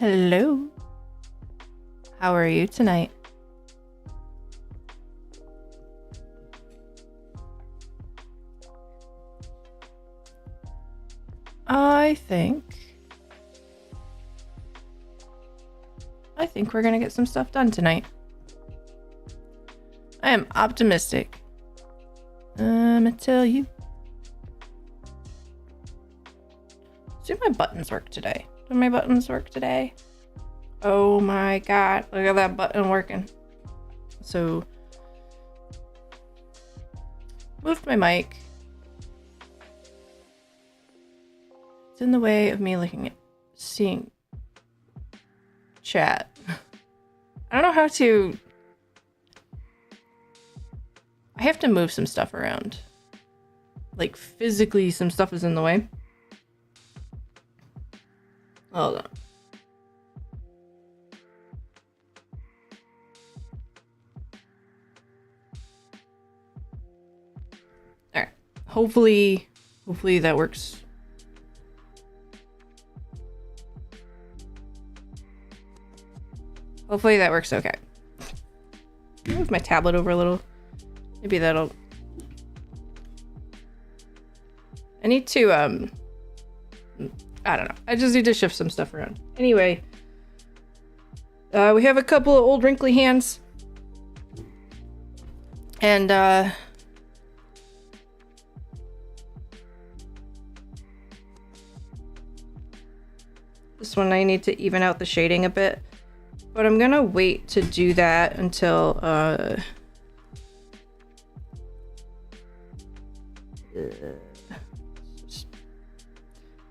Hello. How are you tonight? I think we're gonna get some stuff done tonight. I am optimistic. I'ma tell you. Do my buttons work today? Do my buttons work today? Oh my god, look at that button working. So, moved my mic. It's in the way of me seeing chat. I don't know how to... I have to move some stuff around. Like, physically, some stuff is in the way. Hold on. Alright. Hopefully that works. Hopefully that works okay. Move my tablet over a little. Maybe that'll... I need to, I don't know. I just need to shift some stuff around. Anyway, we have a couple of old wrinkly hands. And, this one I need to even out the shading a bit. But I'm gonna wait to do that until, I'm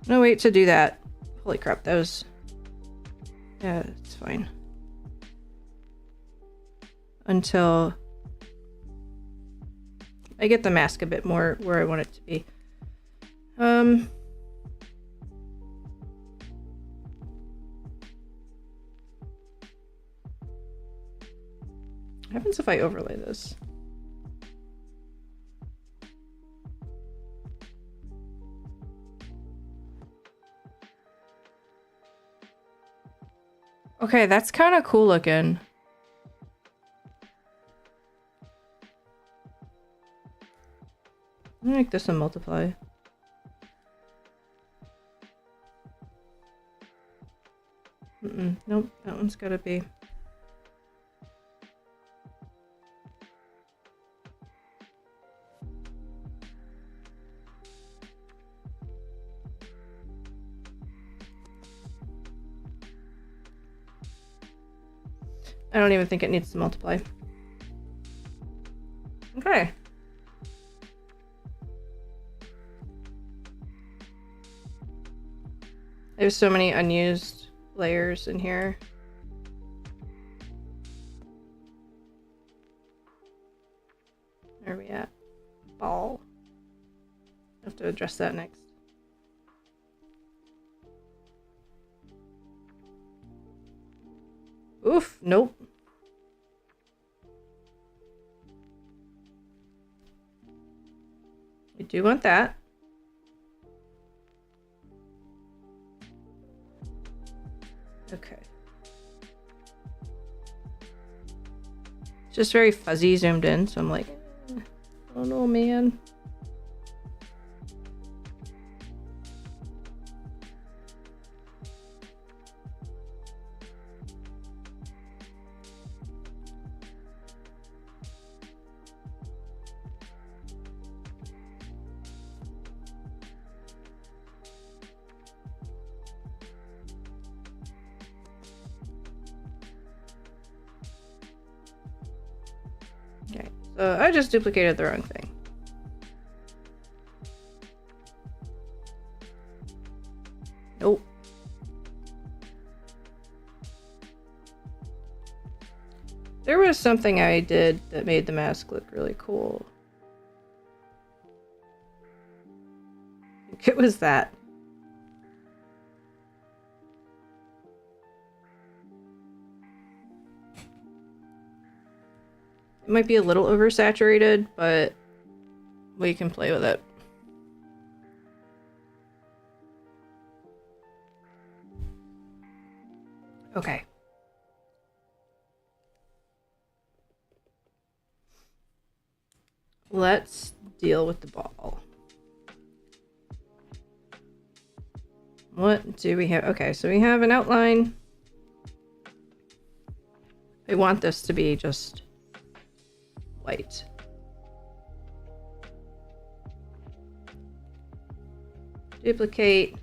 gonna wait to do that. Holy crap, that was... Yeah, it's fine. Until I get the mask a bit more where I want it to be. What happens if I overlay this? Okay, that's kind of cool looking. I'm gonna make this a multiply. Nope, that one's gotta be. I don't even think it needs to multiply. Okay. There's so many unused layers in here. Where are we at? Ball. I have to address that next. Oof, nope. We do want that. Okay. It's just very fuzzy zoomed in, so I'm like, I don't know, man. Okay, so I just duplicated the wrong thing. Nope. There was something I did that made the mask look really cool. I think it was that. It might be a little oversaturated, but we can play with it. Okay. Let's deal with the ball. What do we have? Okay, so we have an outline. I want this to be just white. Duplicate.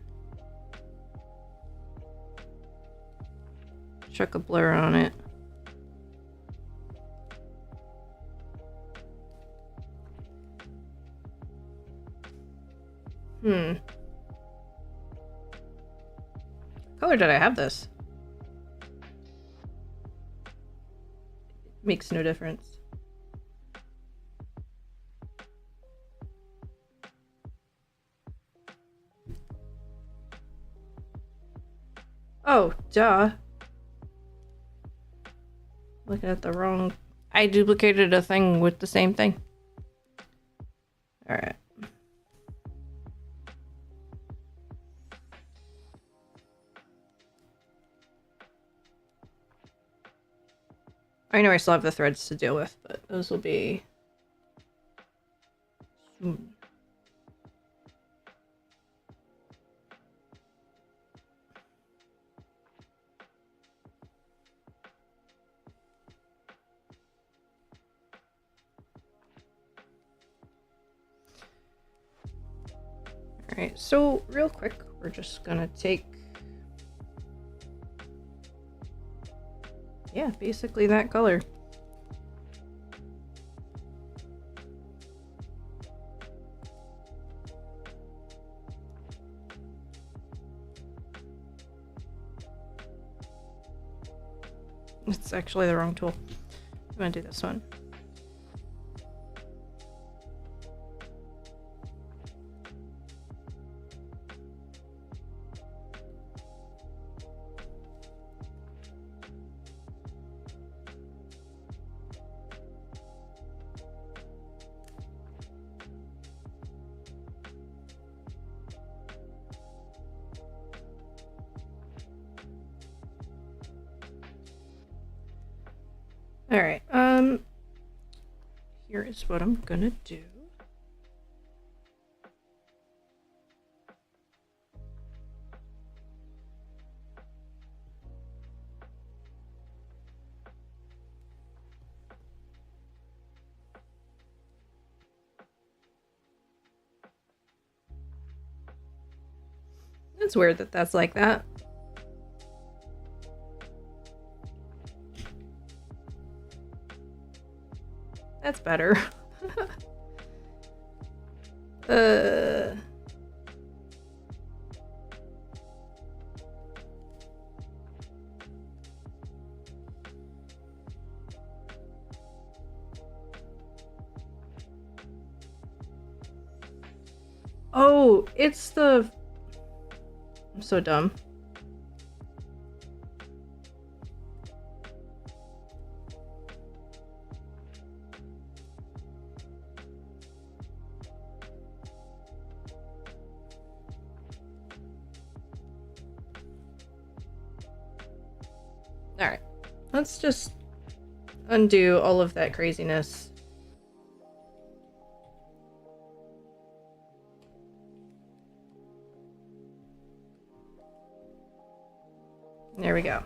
Chuck a blur on it. Color did I have this? Makes no difference. Oh, duh. Looking at the wrong... I duplicated a thing with the same thing. Alright. I know I still have the threads to deal with, but those will be soon. Alright, so real quick, we're just gonna take... Yeah, basically that color. It's actually the wrong tool. I'm gonna do this one. Alright, here is what I'm gonna do. It's weird that that's like that. That's better. Oh, it's the... I'm so dumb. Alright, let's just undo all of that craziness. There we go.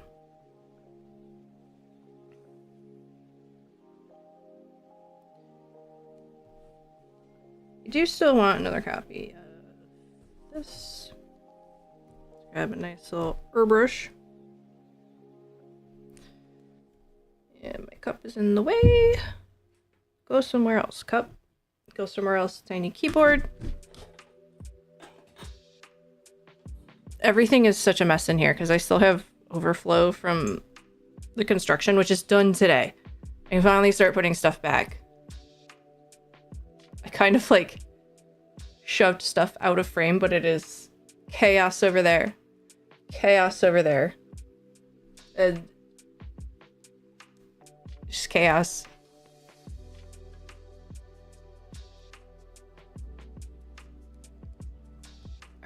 I do still want another copy of this. Grab a nice little airbrush. And my cup is in the way. Go somewhere else, cup. Go somewhere else, tiny keyboard. Everything is such a mess in here because I still have overflow from the construction, which is done today. I can finally start putting stuff back. I kind of like shoved stuff out of frame, but it is chaos over there. Chaos over there. And just chaos.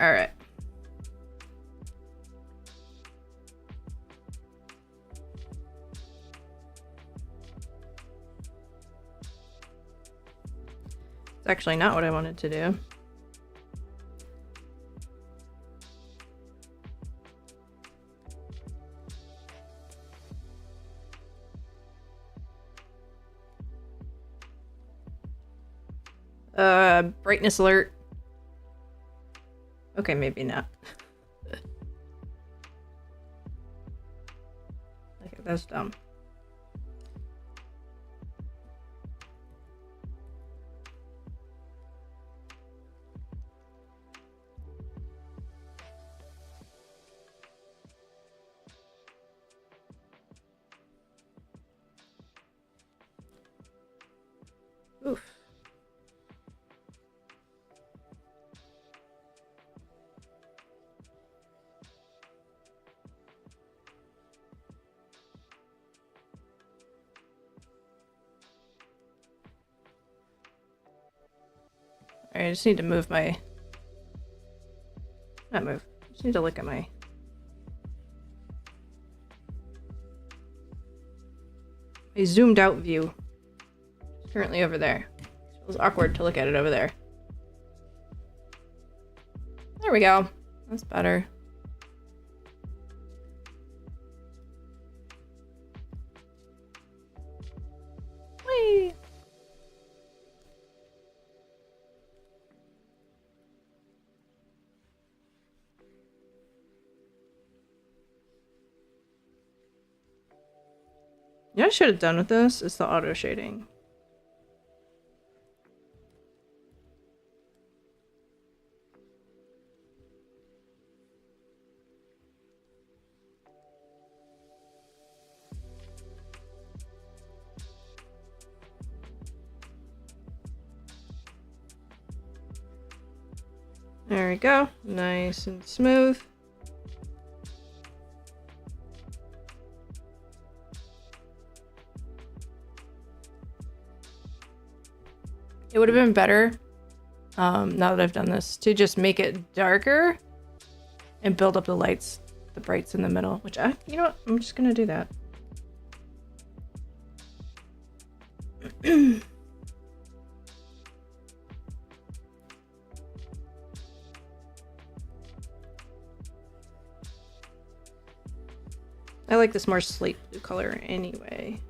All right. It's actually not what I wanted to do. Brightness alert. Okay, maybe not. Okay, that's dumb. Oof. Alright, I just need to move my... Not move. I just need to look at my... A zoomed out view. It's currently over there. It feels awkward to look at it over there. There we go. That's better. Whee! You know what I should have done with this? Is the auto shading. There we go. Nice and smooth. It would have been better, now that I've done this, to just make it darker and build up the lights, the brights in the middle, which you know what? I'm just gonna do that. I like this more slate blue color anyway.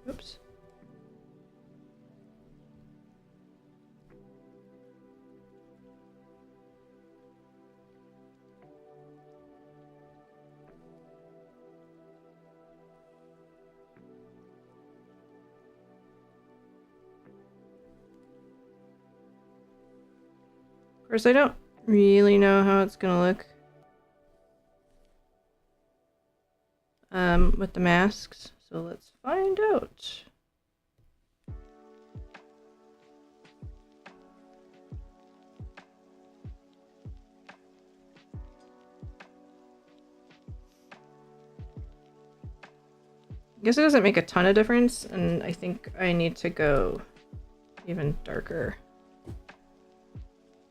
Oops. Of course, I don't really know how it's gonna look with the masks, so let's find out. I guess it doesn't make a ton of difference, and I think I need to go even darker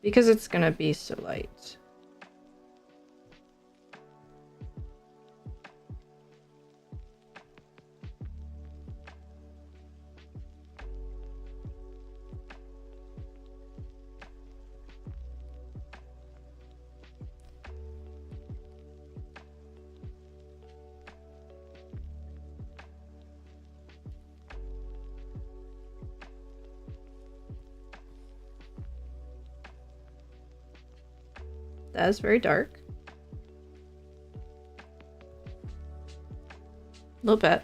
because it's gonna be so light. That is very dark. A little bit.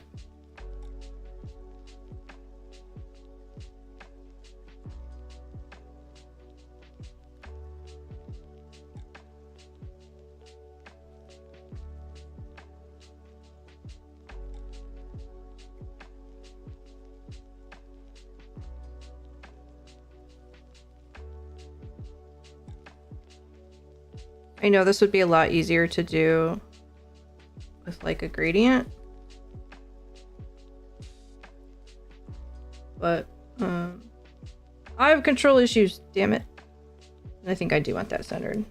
I know this would be a lot easier to do with like a gradient, but I have control issues, damn it. And I think I do want that centered.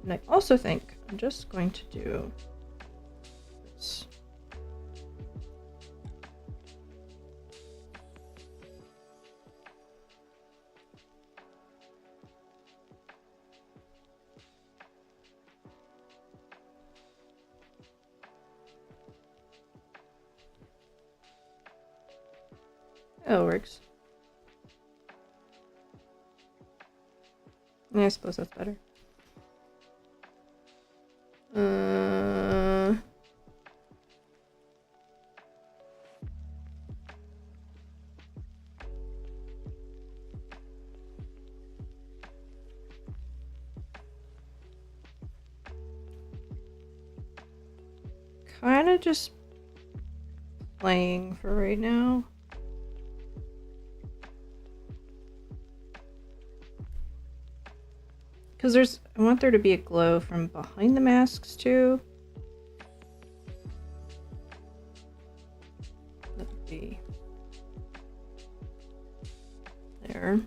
And I also think I'm just going to do this. Oh, it works. Yeah, I suppose that's better. Kind of just playing for right now. Because I want there to be a glow from behind the masks too. That would be there.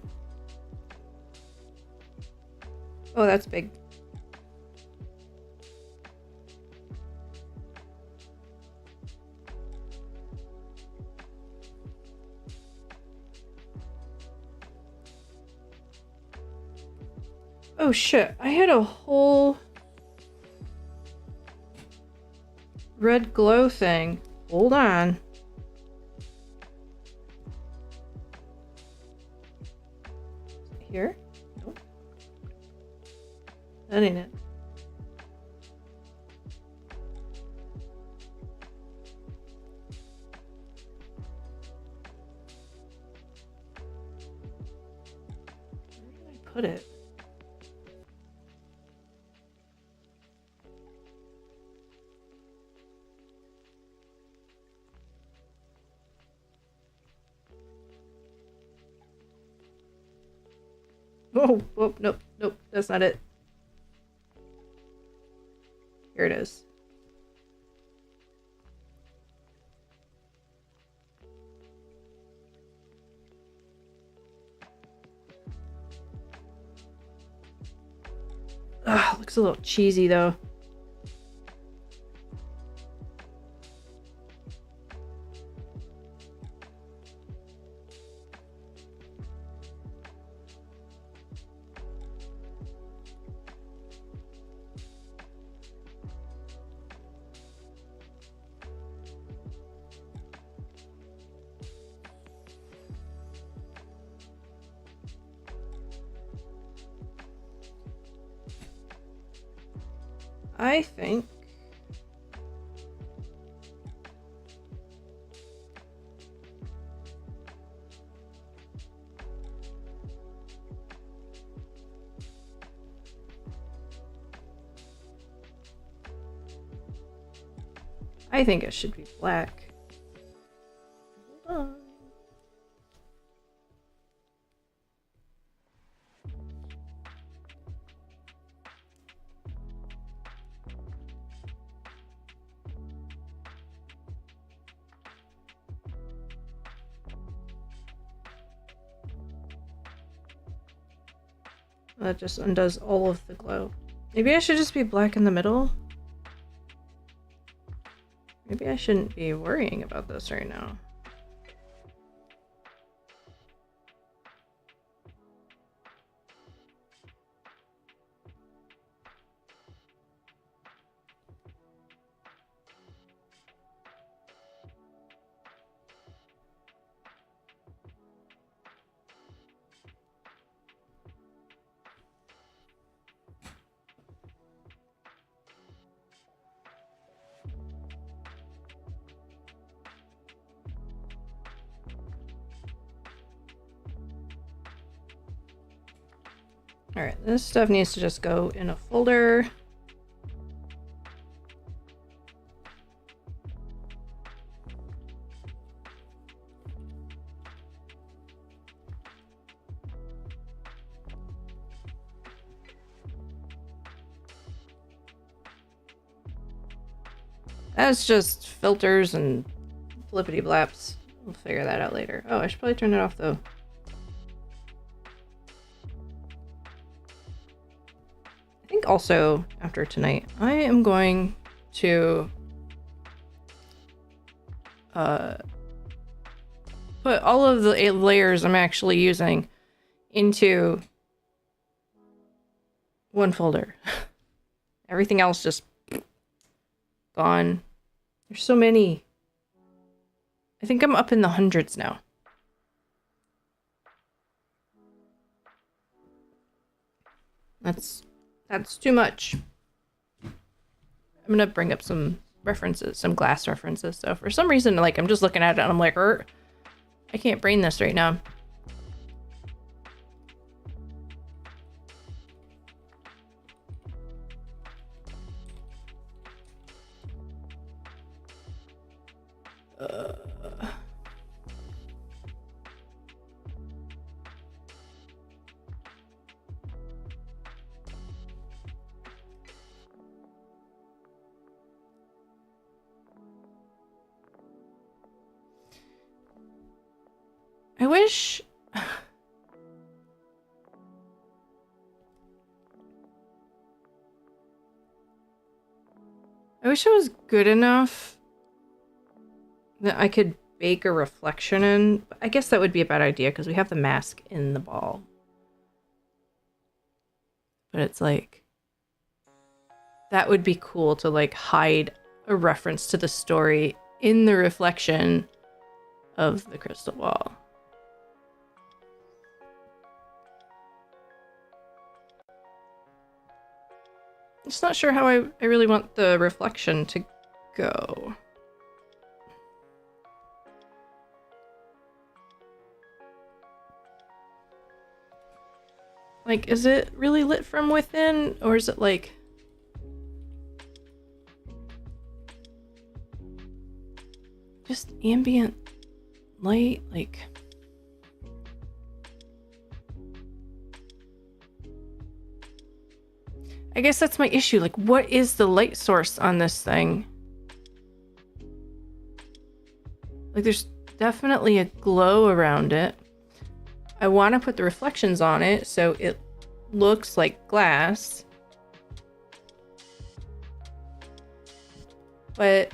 Oh, that's big. Oh shit, I had a whole red glow thing. Hold on. Here? Nope. That ain't it. Where did I put it? Oh, oh, nope, nope, that's not it. Here it is. Ugh, looks a little cheesy though. I think it should be black. Hold on. That just undoes all of the glow. Maybe I should just be black in the middle? Maybe I shouldn't be worrying about this right now. Alright, this stuff needs to just go in a folder. That's just filters and flippity blaps. We'll figure that out later. Oh, I should probably turn it off though. I think also after tonight, I am going to put all of the layers I'm actually using into one folder. Everything else just gone. There's so many. I think I'm up in the hundreds now. That's too much. I'm gonna bring up some references, some glass references. So for some reason, like, I'm just looking at it and I'm like, I can't brain this right now. I wish... I wish it was good enough that I could bake a reflection in. I guess that would be a bad idea because we have the mask in the ball. But it's like... that would be cool to, like, hide a reference to the story in the reflection of the crystal ball. Just not sure how I really want the reflection to go. Like, is it really lit from within, or is it like... just ambient light? Like... I guess that's my issue. Like, what is the light source on this thing? Like, there's definitely a glow around it. I want to put the reflections on it so it looks like glass. But...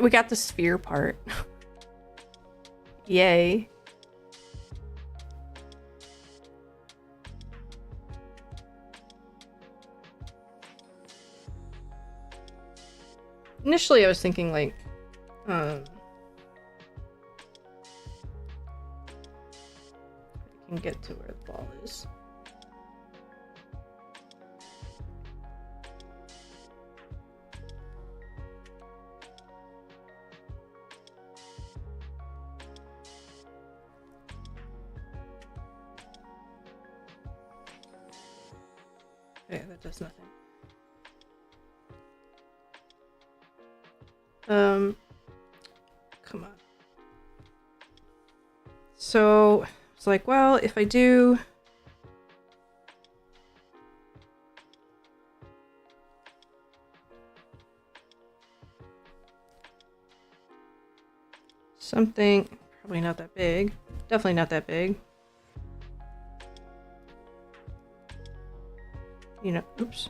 we got the sphere part. Yay. Initially, I was thinking, like, I can get to where the ball is. Okay, that does nothing. Come on. So, it's like, well, if I do... something... probably not that big. Definitely not that big. You know, oops.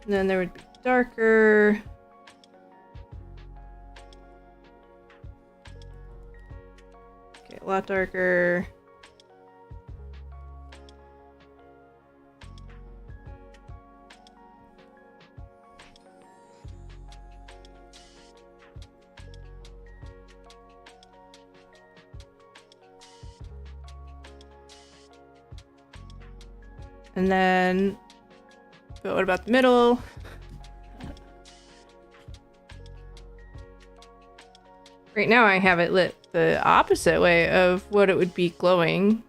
And then there would be darker. Okay, a lot darker. And then, but what about the middle? Right now I have it lit the opposite way of what it would be glowing.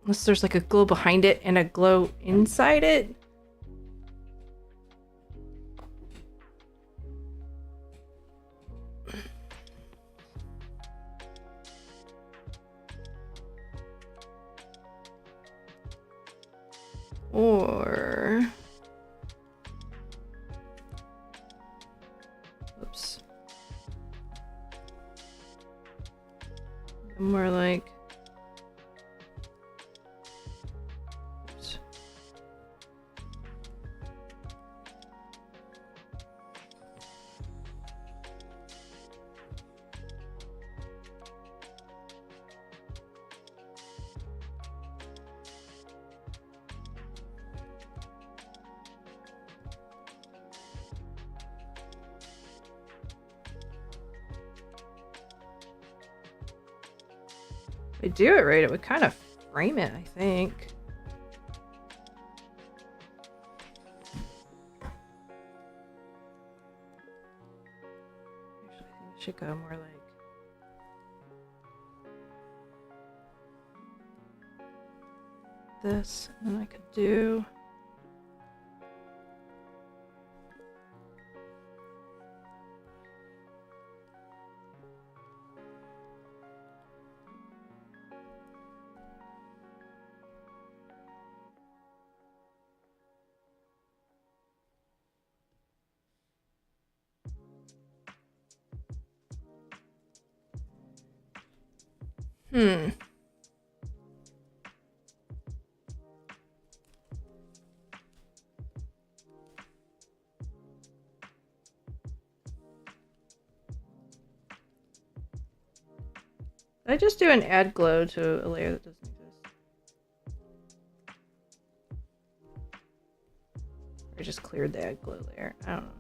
Unless there's like a glow behind it and a glow inside it. Or... Oops. More like... Oops. If I do it right, it would kind of frame it, I think. Actually, I think it should go more like this, and then I could do... Did I just do an add glow to a layer that doesn't exist? I just cleared the add glow layer. I don't know.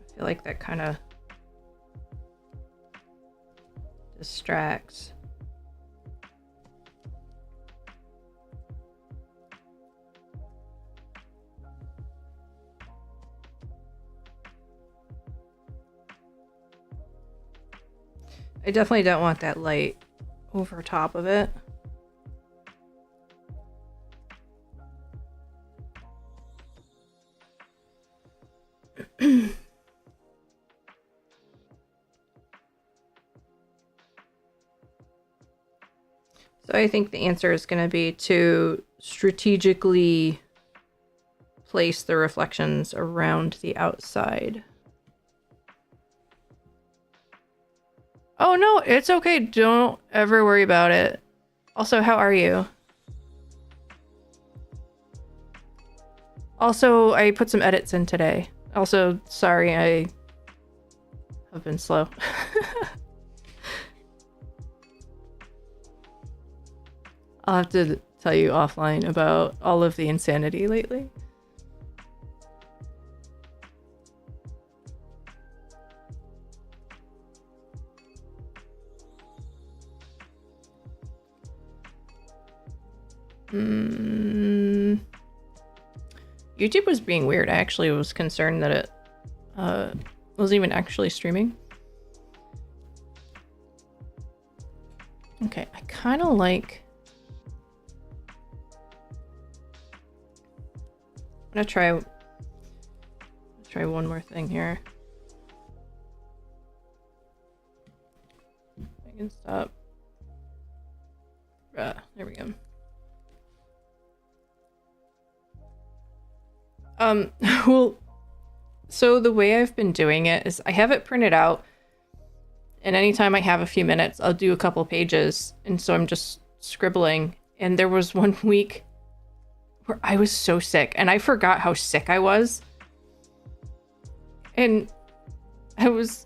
I feel like that kind of distracts. I definitely don't want that light over top of it. So I think the answer is going to be to strategically place the reflections around the outside. Oh no, it's okay. Don't ever worry about it. Also, how are you? Also, I put some edits in today. Also, sorry, I have been slow. I'll have to tell you offline about all of the insanity lately. YouTube was being weird. I actually was concerned that it wasn't even actually streaming. Okay, I kind of like... I'm gonna try one more thing here. I can stop. There we go. Well, so the way I've been doing it is I have it printed out, and anytime I have a few minutes, I'll do a couple pages, and so I'm just scribbling. And there was one week where I was so sick, and I forgot how sick I was. And I was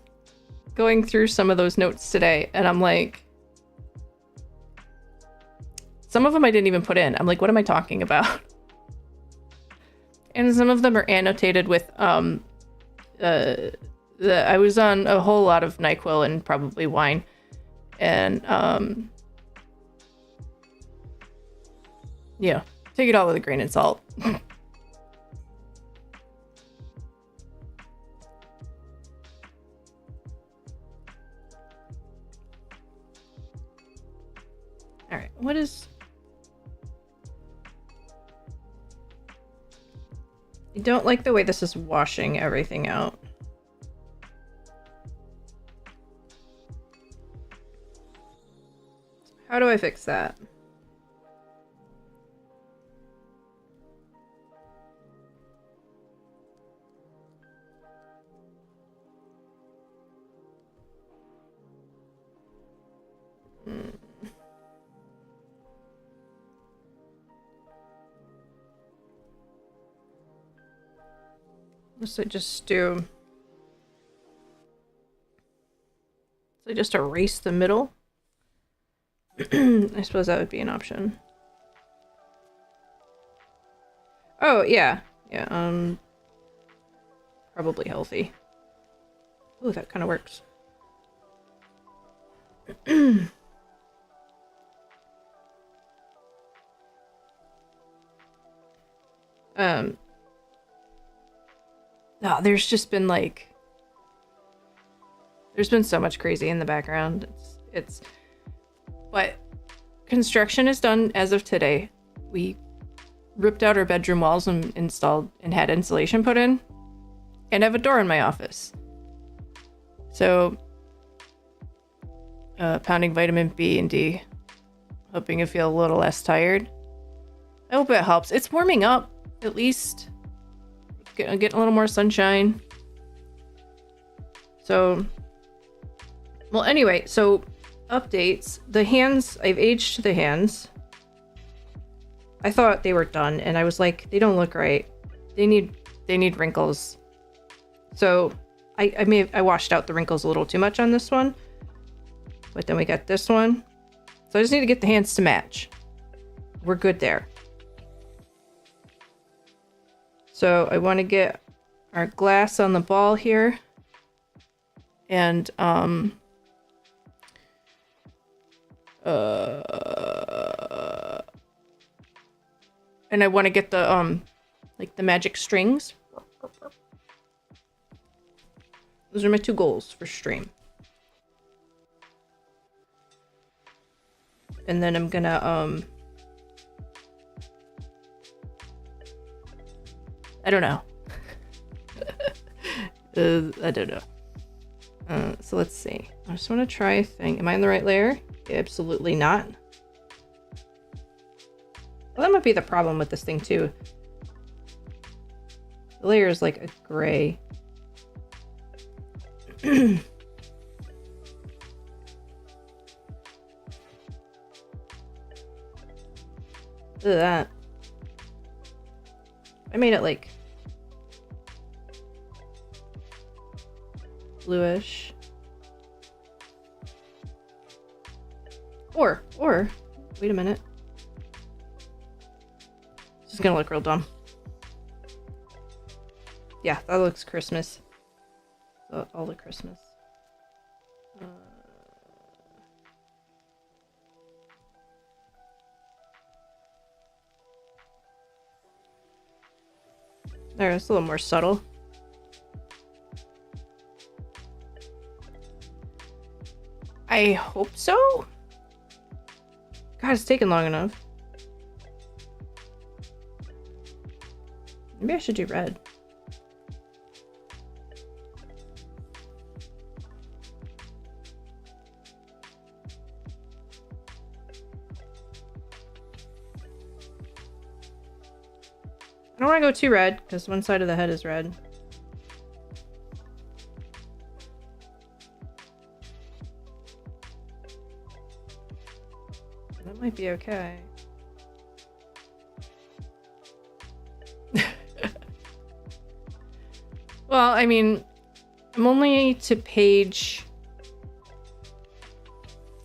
going through some of those notes today, and I'm like, Some of them I didn't even put in. I'm like, what am I talking about? And some of them are annotated with I was on a whole lot of NyQuil and probably wine, and yeah, take it all with a grain of salt. All right, what is? I don't like the way this is washing everything out. How do I fix that? So just do. So just erase the middle. I suppose that would be an option. Oh yeah, yeah. Probably healthy. Oh, that kind of works. No, there's just been like, there's been so much crazy in the background. But construction is done as of today. We ripped out our bedroom walls and installed and had insulation put in, and have a door in my office. So, pounding vitamin B and D, hoping you feel a little less tired. I hope it helps. It's warming up, at least. Getting a little more sunshine. So, well, anyway, so updates. The hands, I've aged the hands. I thought they were done, and I was like, they don't look right. They need wrinkles. So I washed out the wrinkles a little too much on this one. But then we got this one. So I just need to get the hands to match. We're good there. So I want to get our glass on the ball here. And and I want to get the like the magic strings. Those are my two goals for stream. And then I'm gonna I don't know. I don't know. So let's see. I just want to try a thing. Am I in the right layer? Absolutely not. Well, that might be the problem with this thing too. The layer is like a gray. Look at that. I made it like bluish. Or, wait a minute. This is gonna look real dumb. Yeah, that looks Christmas. All the Christmas. There, it's a little more subtle. I hope so. God, it's taken long enough. Maybe I should do red. I don't want to go too red, because one side of the head is red. That might be okay. Well, I mean, I'm only to page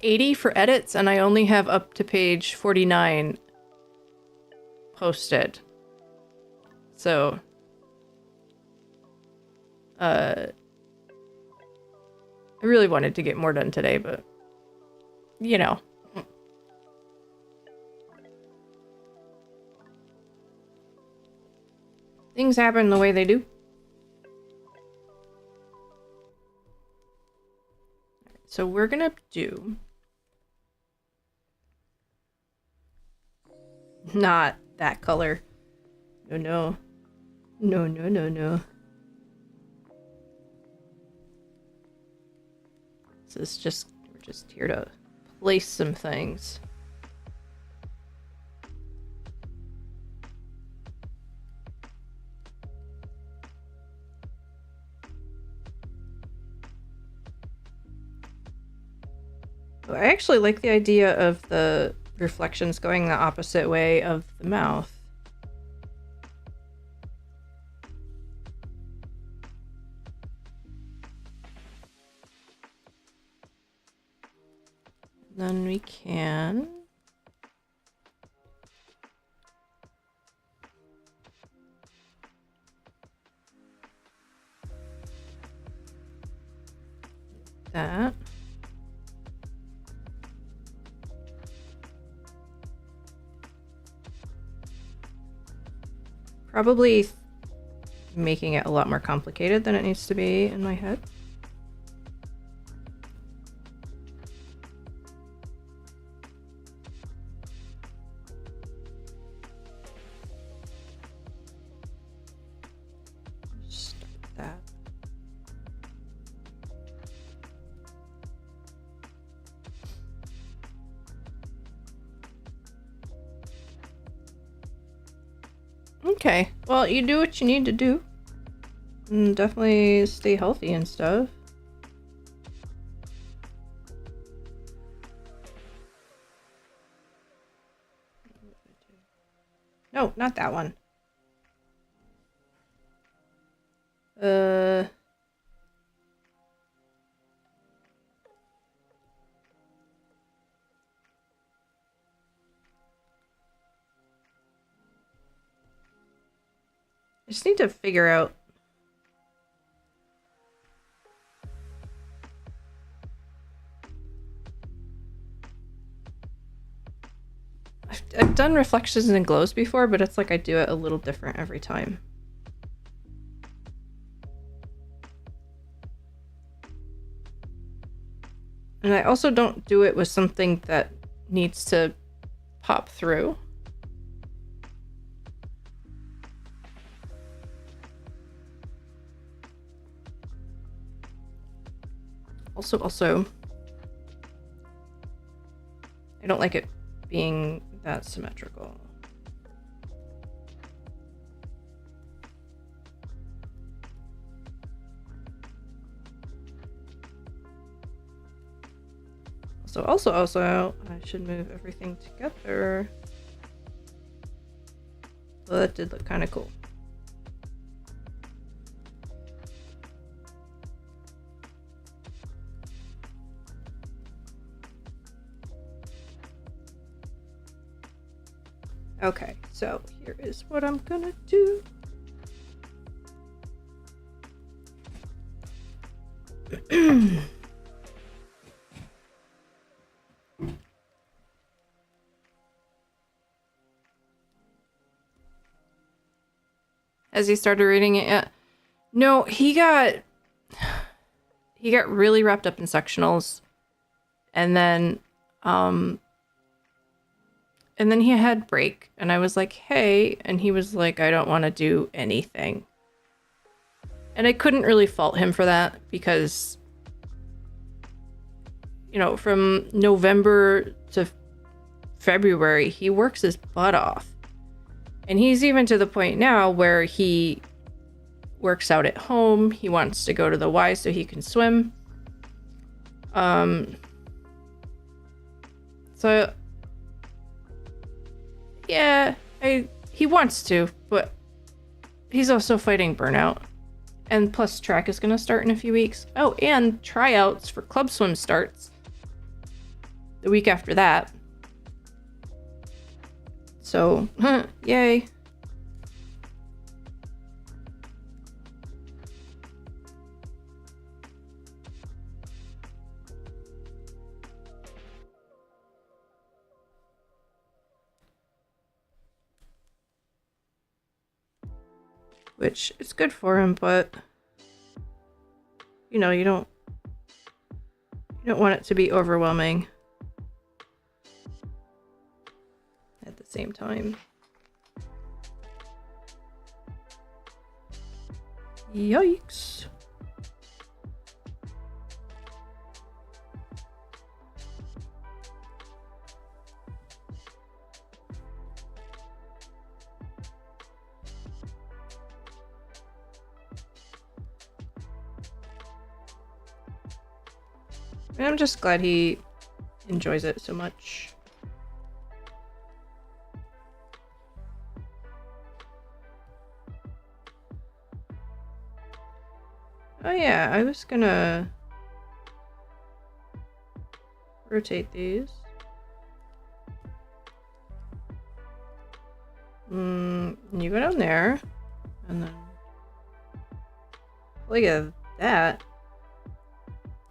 80 for edits, and I only have up to page 49 posted. So, I really wanted to get more done today, but, you know. Things happen the way they do. So we're gonna do... Not that color. No, no. No, no, no, no. This is just... We're just here to place some things. I actually like the idea of the reflections going the opposite way of the mouth. Then we can... that. Probably making it a lot more complicated than it needs to be in my head. Start that. Okay, well, you do what you need to do. And definitely stay healthy and stuff. No, not that one. I just need to figure out. I've done reflections and glows before, but it's like I do it a little different every time. And I also don't do it with something that needs to pop through. Also, I don't like it being that symmetrical. Also, I should move everything together. Well, that did look kind of cool. Okay, so here is what I'm gonna do. Has he started reading it yet? No, he got really wrapped up in sectionals, and then he had break, and I was like, hey, and he was like, I don't want to do anything. And I couldn't really fault him for that, because, you know, from November to February, he works his butt off. And he's even to the point now where he works out at home. He wants to go to the Y so he can swim. So yeah, he wants to, but he's also fighting burnout. And plus track is going to start in a few weeks. Oh, and tryouts for club swim starts. the week after that. So, yay. Which it's good for him, but you know, you don't want it to be overwhelming at the same time. Yikes. And I'm just glad he enjoys it so much. Oh yeah, I was gonna rotate these. You go down there, and then look at that.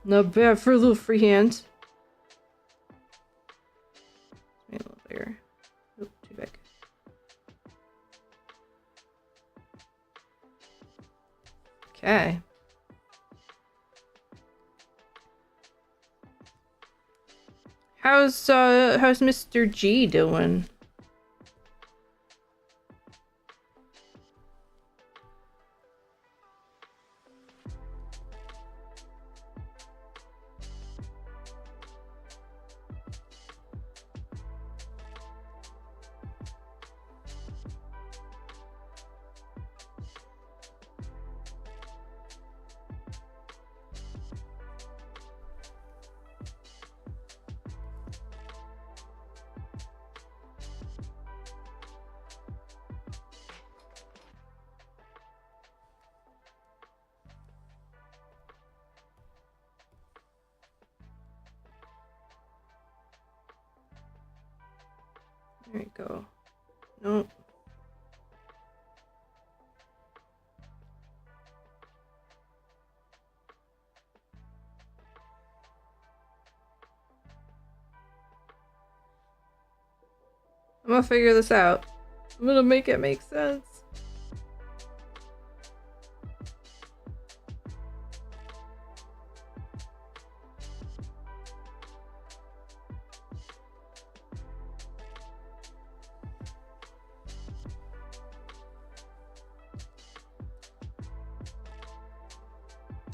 Not bad for a little freehand. Maybe a little bigger. Oop, too big. Okay. How's Mr. G doing? There we go. Nope. I'm gonna figure this out. I'm gonna make it make sense.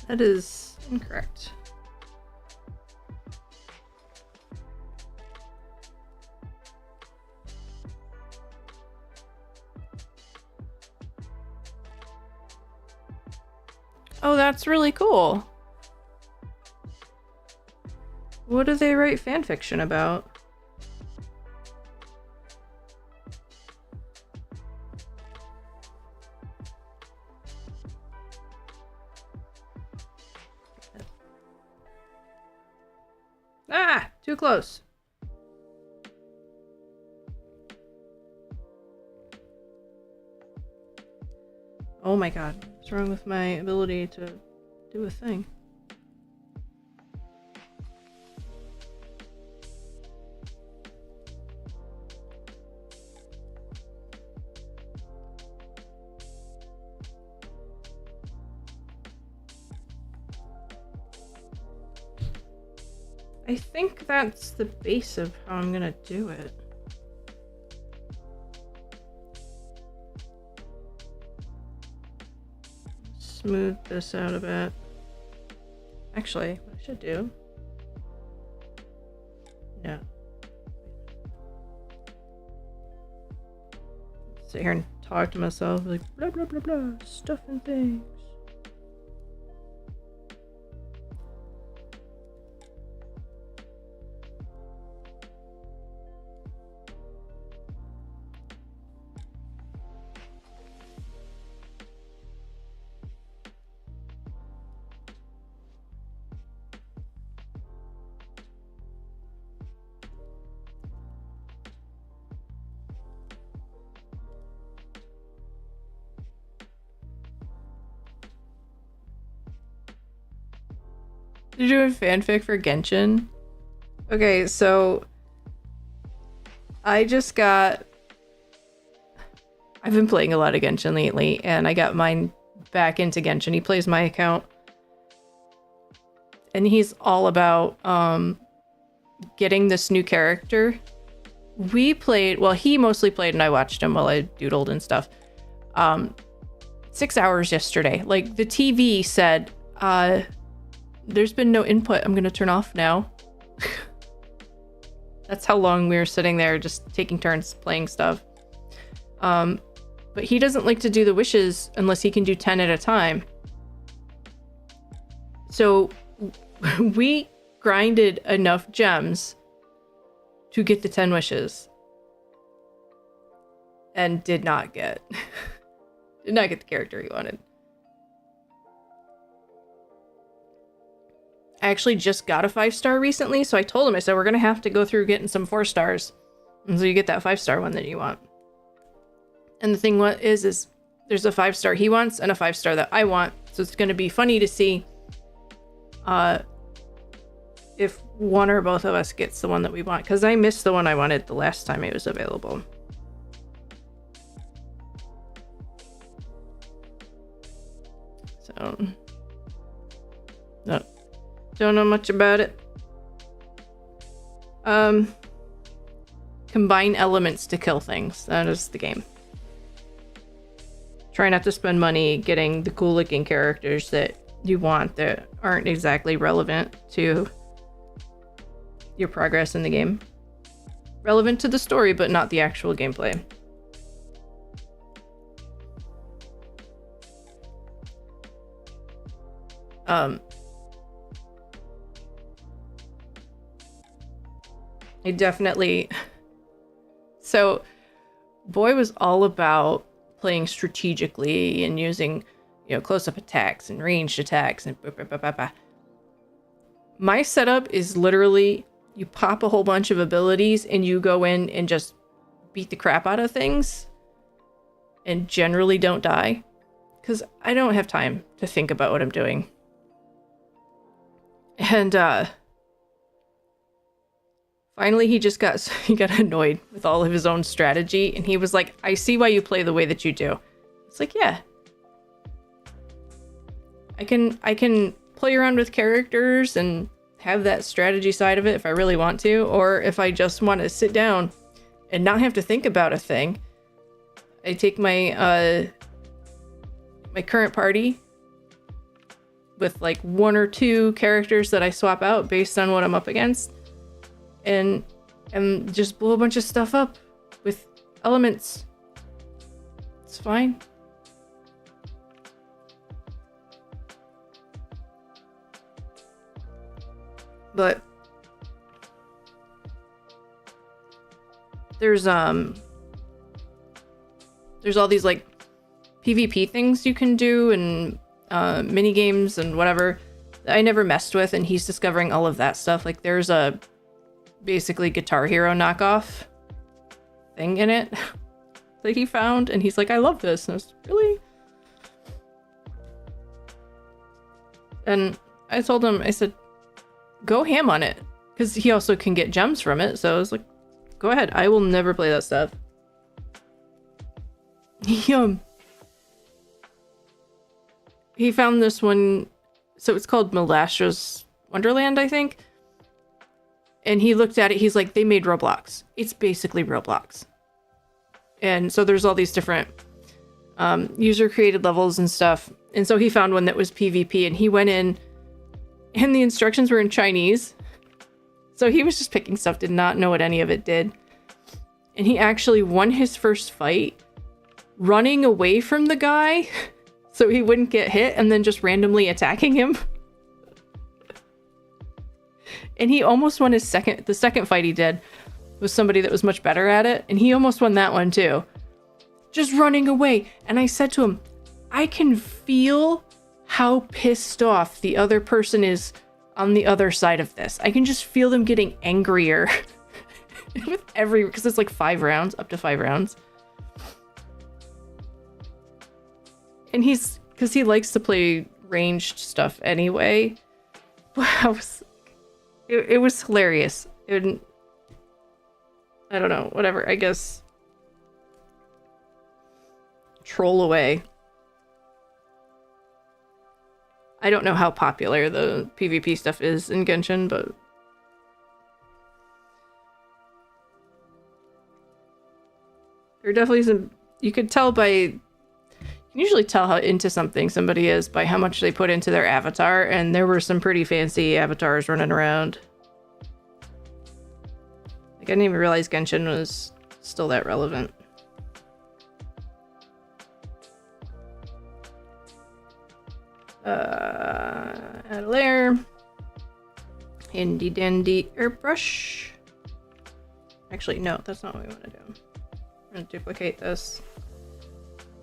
That is incorrect. Oh, that's really cool. What do they write fanfiction about? Ah, too close. Oh my god, what's wrong with my ability to do a thing? I think that's the base of how I'm gonna do it. Smooth this out a bit. Actually, what I should do... No. Sit here and talk to myself like blah blah blah blah, stuff and things. You're doing fanfic for Genshin? Okay, so I've been playing a lot of Genshin lately, and I got mine back into Genshin. He plays my account. And he's all about getting this new character. He mostly played and I watched him while I doodled and stuff. 6 hours yesterday. Like, the TV said, there's been no input. I'm gonna turn off now. That's how long we were sitting there just taking turns playing stuff. But he doesn't like to do the wishes unless he can do 10 at a time. So we grinded enough gems to get the 10 wishes. And did not get the character he wanted. I actually just got a 5-star recently, so I told him, I said, we're gonna have to go through getting some 4 stars. And so you get that 5-star one that you want. And the thing is there's a 5-star he wants and a 5-star that I want. So it's gonna be funny to see if one or both of us gets the one that we want, because I missed the one I wanted the last time it was available. So, no, don't know much about it. Combine elements to kill things. That is the game. Try not to spend money getting the cool looking characters that you want that aren't exactly relevant to your progress in the game. Relevant to the story, but not the actual gameplay. I definitely... So, Boy was all about playing strategically and using, close-up attacks and ranged attacks and My setup is literally, you pop a whole bunch of abilities and you go in and just beat the crap out of things and generally don't die. Because I don't have time to think about what I'm doing. And, finally, he got annoyed with all of his own strategy, and he was like, I see why you play the way that you do. It's like, yeah. I can play around with characters and have that strategy side of it if I really want to, or if I just want to sit down and not have to think about a thing. I take my my current party with like 1 or 2 characters that I swap out based on what I'm up against. And just blow a bunch of stuff up with elements. It's fine. But there's all these like PvP things you can do and mini games and whatever that I never messed with, and he's discovering all of that stuff. Like there's a basically Guitar Hero knockoff thing in it that he found, and he's like, I love this. And I was really? And I told him, I said, go ham on it, because he also can get gems from it. So I was like, go ahead, I will never play that stuff. He found this one, so it's called Melastra's Wonderland, I think. And he looked at it, he's like, they made Roblox. It's basically Roblox. And so there's all these different user-created levels and stuff. And so he found one that was PvP, and he went in, and the instructions were in Chinese. So he was just picking stuff, did not know what any of it did. And he actually won his first fight running away from the guy so he wouldn't get hit, and then just randomly attacking him. And he almost won the second fight he did was somebody that was much better at it, and he almost won that one too. Just running away. And I said to him, I can feel how pissed off the other person is on the other side of this. I can just feel them getting angrier with because it's like 5 rounds, up to 5 rounds. And because he likes to play ranged stuff anyway, I was, it was hilarious. I don't know, whatever, I guess. Troll away. I don't know how popular the PvP stuff is in Genshin, but there are definitely some, you could tell by, you can usually tell how into something somebody is by how much they put into their avatar, and there were some pretty fancy avatars running around. Like, I didn't even realize Genshin was still that relevant. Add a layer. Handy dandy airbrush. Actually, no, that's not what we want to do. I'm gonna duplicate this.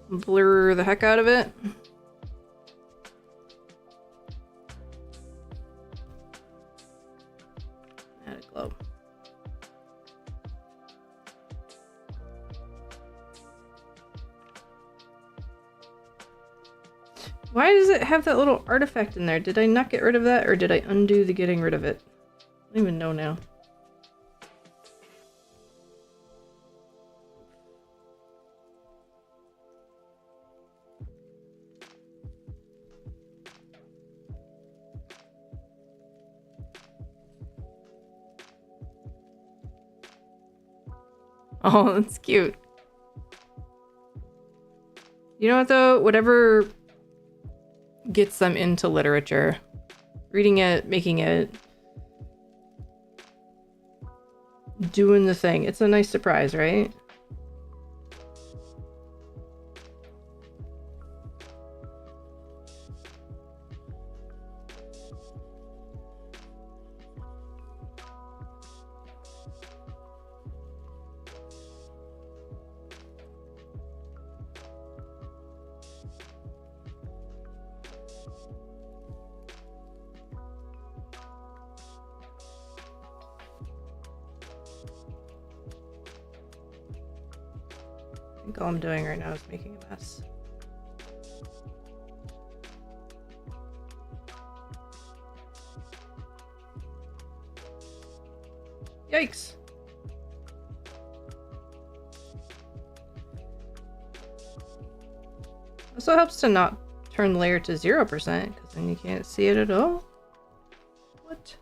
Blur the heck out of it. Add a globe. Why does it have that little artifact in there? Did I not get rid of that, or did I undo the getting rid of it? I don't even know now. Oh, that's cute. You know what though? Whatever gets them into literature, reading it, making it, doing the thing. It's a nice surprise, right? I think all I'm doing right now is making a mess. Yikes. Also helps to not turn the layer to 0%, because then you can't see it at all. What?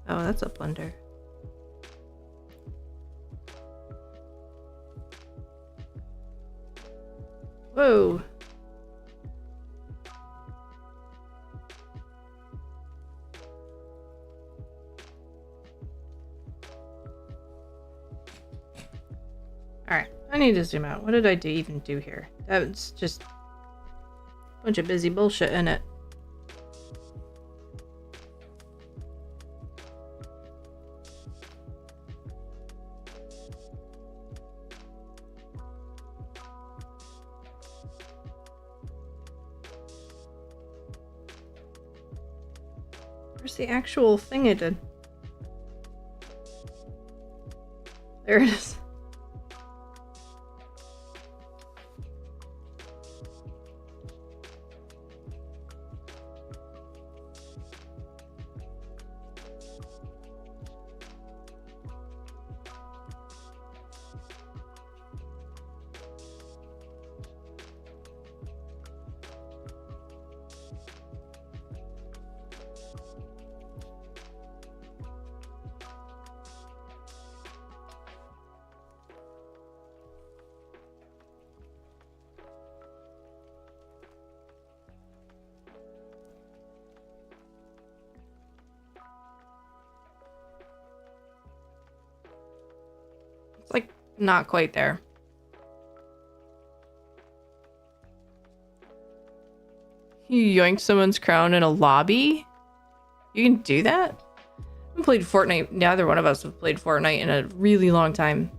Oh, that's a blender. Whoa. Alright, I need to zoom out. What did I even do here? That was just a bunch of busy bullshit in it. Where's the actual thing I did? There it is. It's like not quite there. You yoink someone's crown in a lobby? You can do that? I haven't played Fortnite. Neither one of us have played Fortnite in a really long time.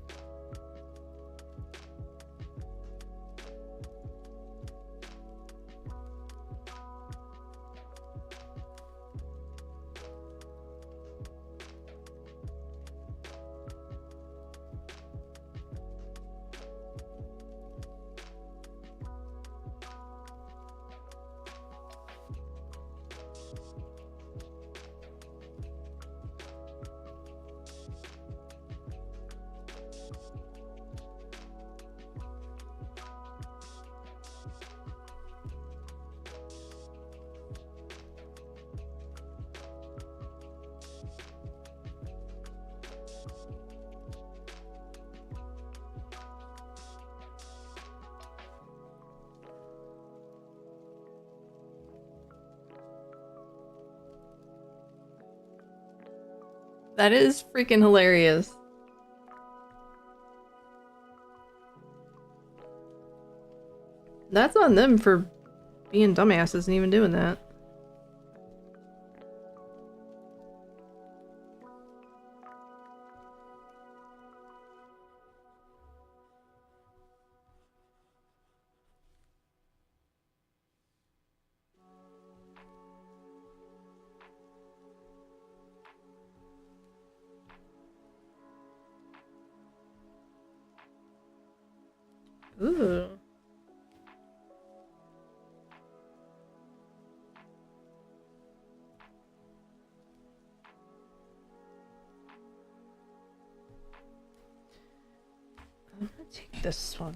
That is freaking hilarious. That's on them for being dumbasses and even doing that. Ooh. I'm gonna take this one.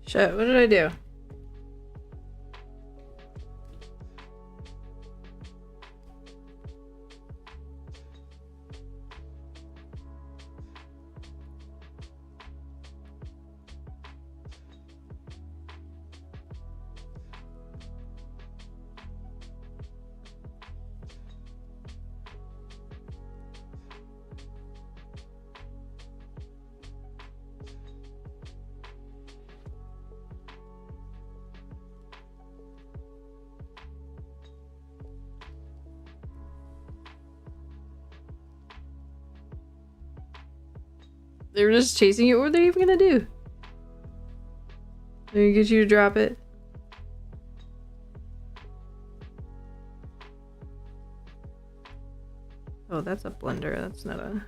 Shit, what did I do? They were just chasing you. What were they even gonna do? Maybe get you to drop it. Oh, that's a blender. That's not a...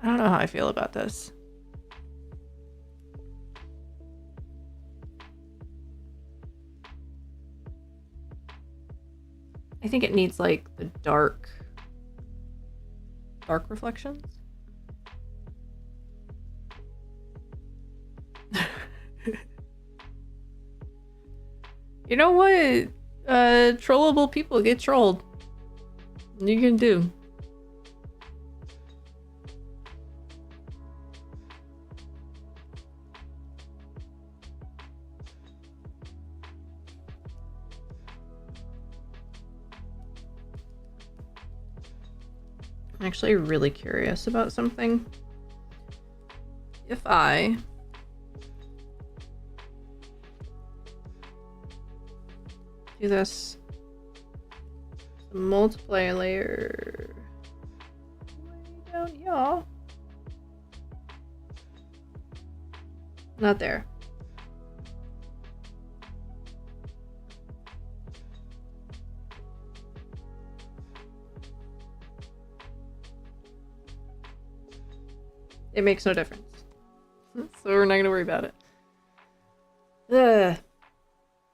I don't know how I feel about this. I think it needs like the dark reflections. You know what? Trollable people get trolled. You can do. I'm actually really curious about something. If I do this multiplayer layer way down here. Not there. It makes no difference. So we're not gonna worry about it.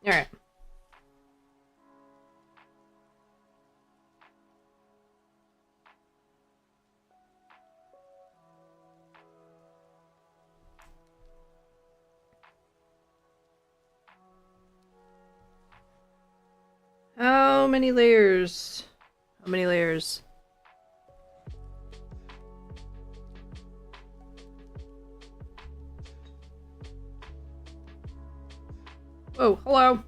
Alright. How many layers? How many layers? Oh, hello.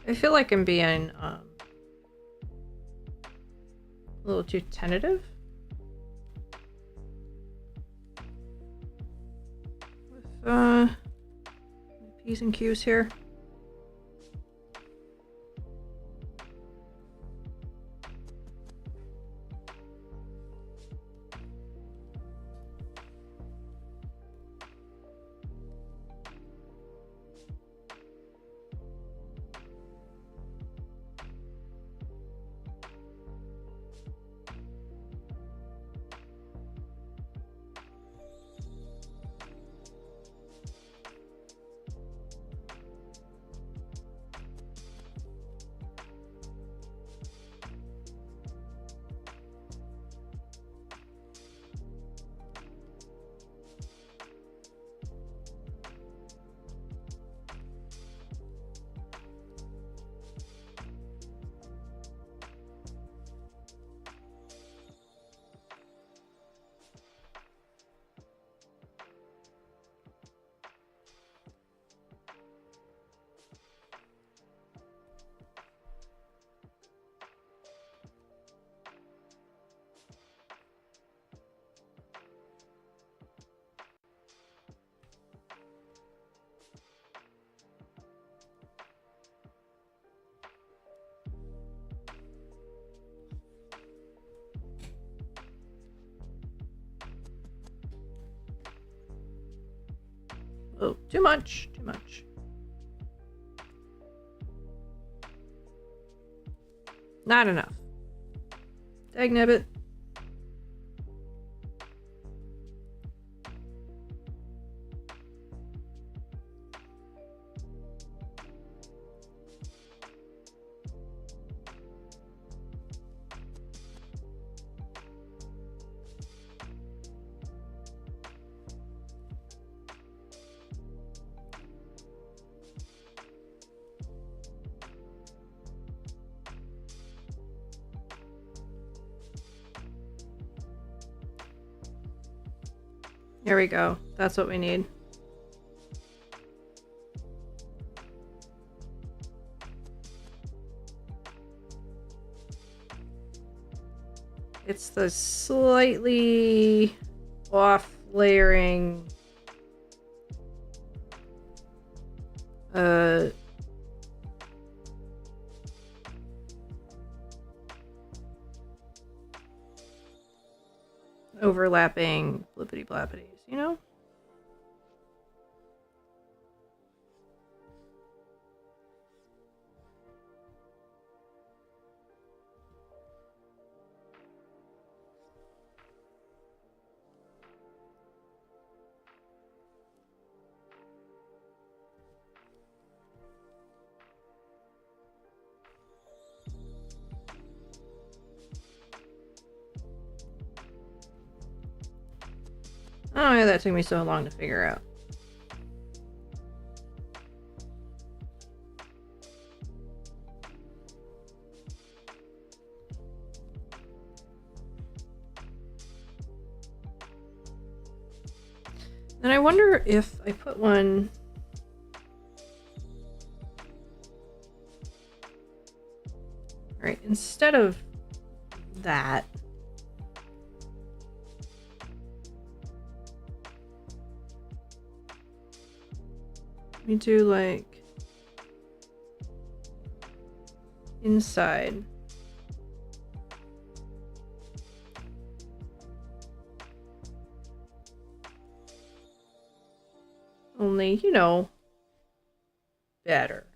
I feel like I'm being a little too tentative with P's and Q's here. Oh, too much, too much. Not enough. Dagnabbit. There we go. That's what we need. It's the slightly off layering overlapping blippity blappities, you know? Oh yeah, that took me so long to figure out. And I wonder if I put one... Alright, instead of that... Let me do like... inside. Only, you know, better.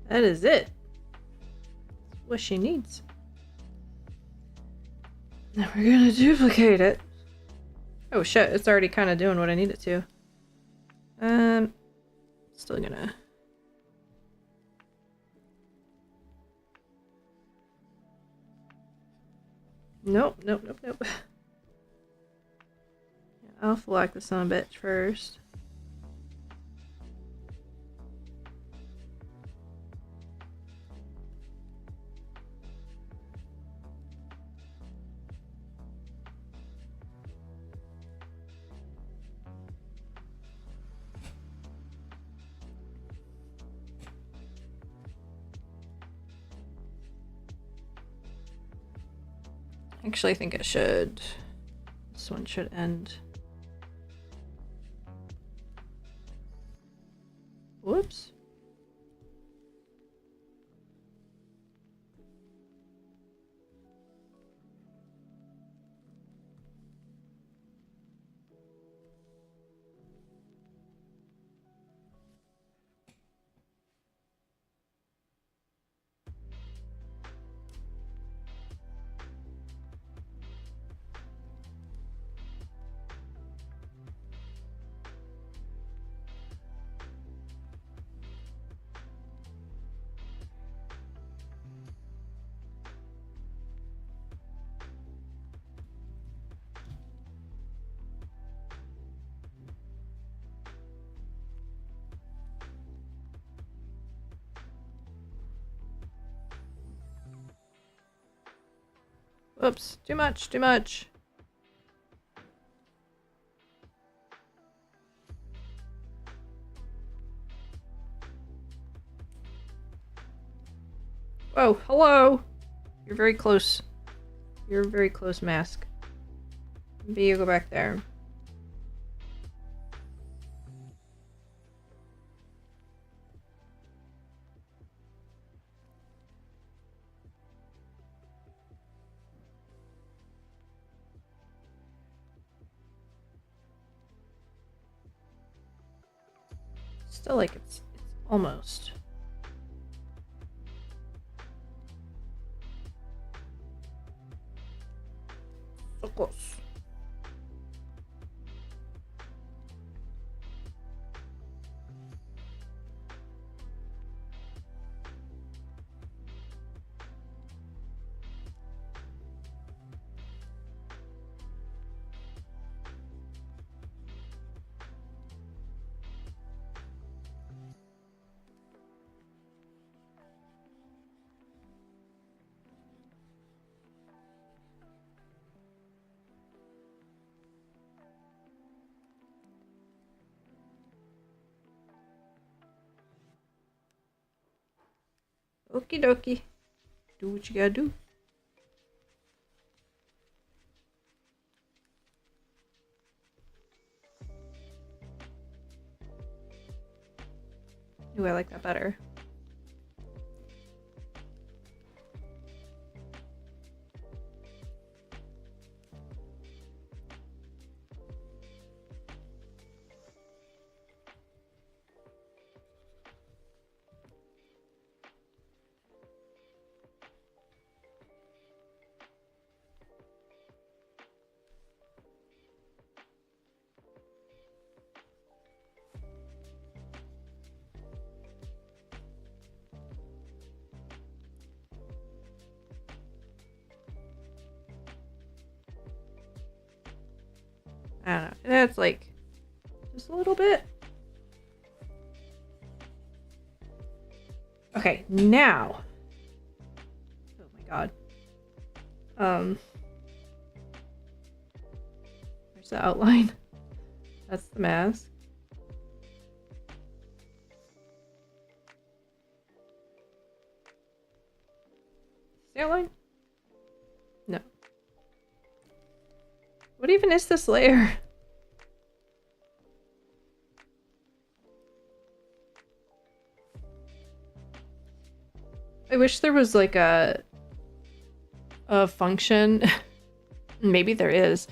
That is it. That's what she needs. Now we're gonna duplicate it. Oh shit, it's already kind of doing what I need it to. Still gonna... Nope. I'll select the son of a bitch first. Actually, I think it should. This one should end. Whoops. Whoops, too much. Whoa, hello! You're very close. You're a very close mask. Maybe you go back there. Still like it's almost. So close. Okie dokie. Do what you gotta do. Ooh, I like that better. I don't know. That's like just a little bit. Okay, now. Oh my god. There's the outline. That's the mask. The outline? No. What even is this layer? I wish there was like a function. Maybe there is.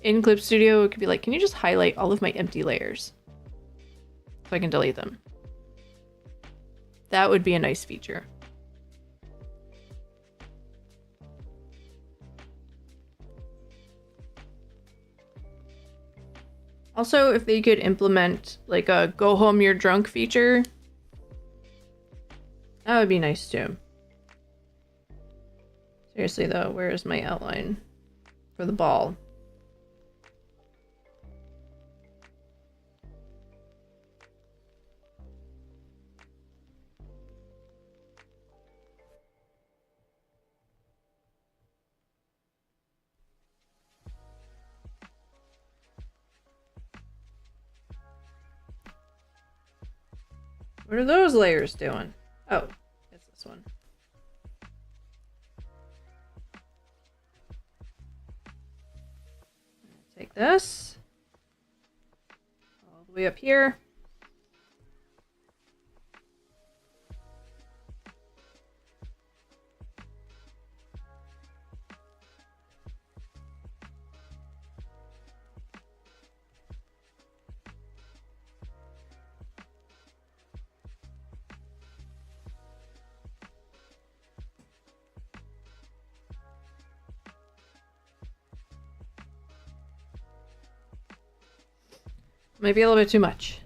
In Clip Studio, it could be like, can you just highlight all of my empty layers so I can delete them? That would be a nice feature. Also, if they could implement like a go home you're drunk feature, that would be nice too. Seriously though, where is my outline for the ball? What are those layers doing? Oh, it's this one. Take this all the way up here. Maybe a little bit too much.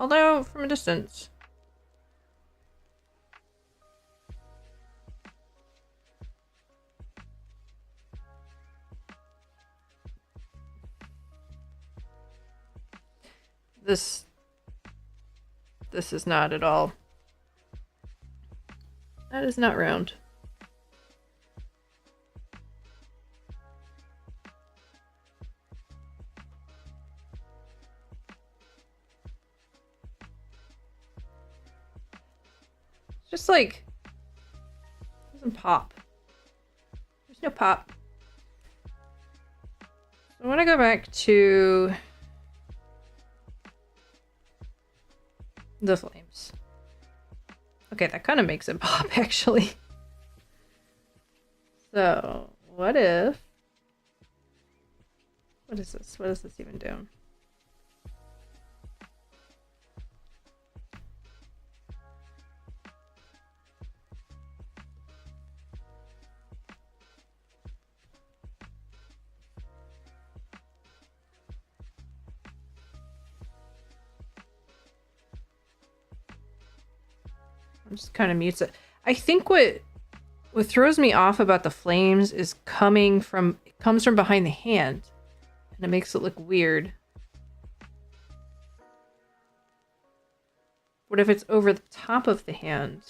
Although, from a distance. This is not at all. That is not round. It's just like, it doesn't pop. There's no pop. I want to go back to the flames. Okay, that kind of makes it pop, actually. So, what if... What is this? What does this even do? I'm just kind of mutes it. I think what throws me off about the flames is it comes from behind the hand, and it makes it look weird. What if it's over the top of the hand?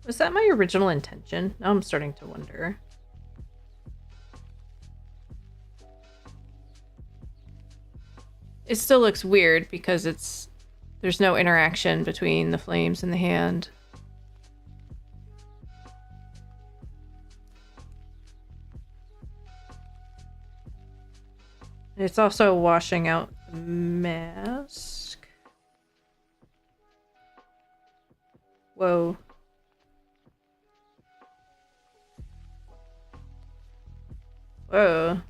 Was that my original intention? Now I'm starting to wonder. It still looks weird because there's no interaction between the flames and the hand. It's also washing out the mask. Whoa. Whoa.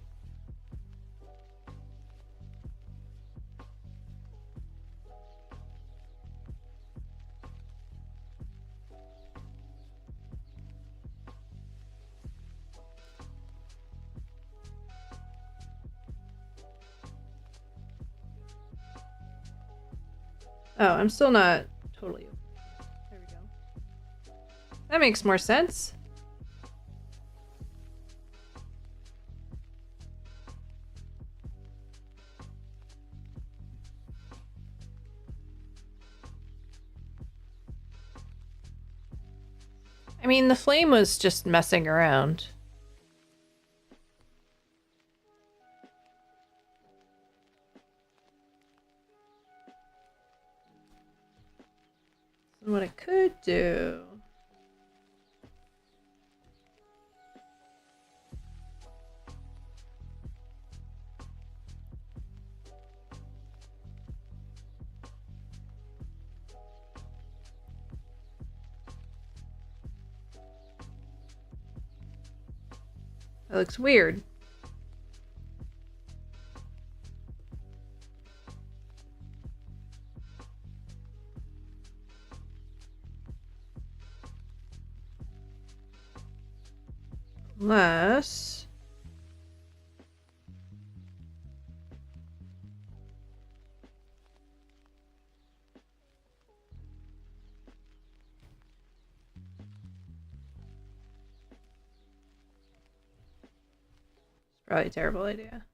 Oh, I'm still not totally. There we go. That makes more sense. I mean, the flame was just messing around. And what I could do... That looks weird. Unless... Probably a terrible idea.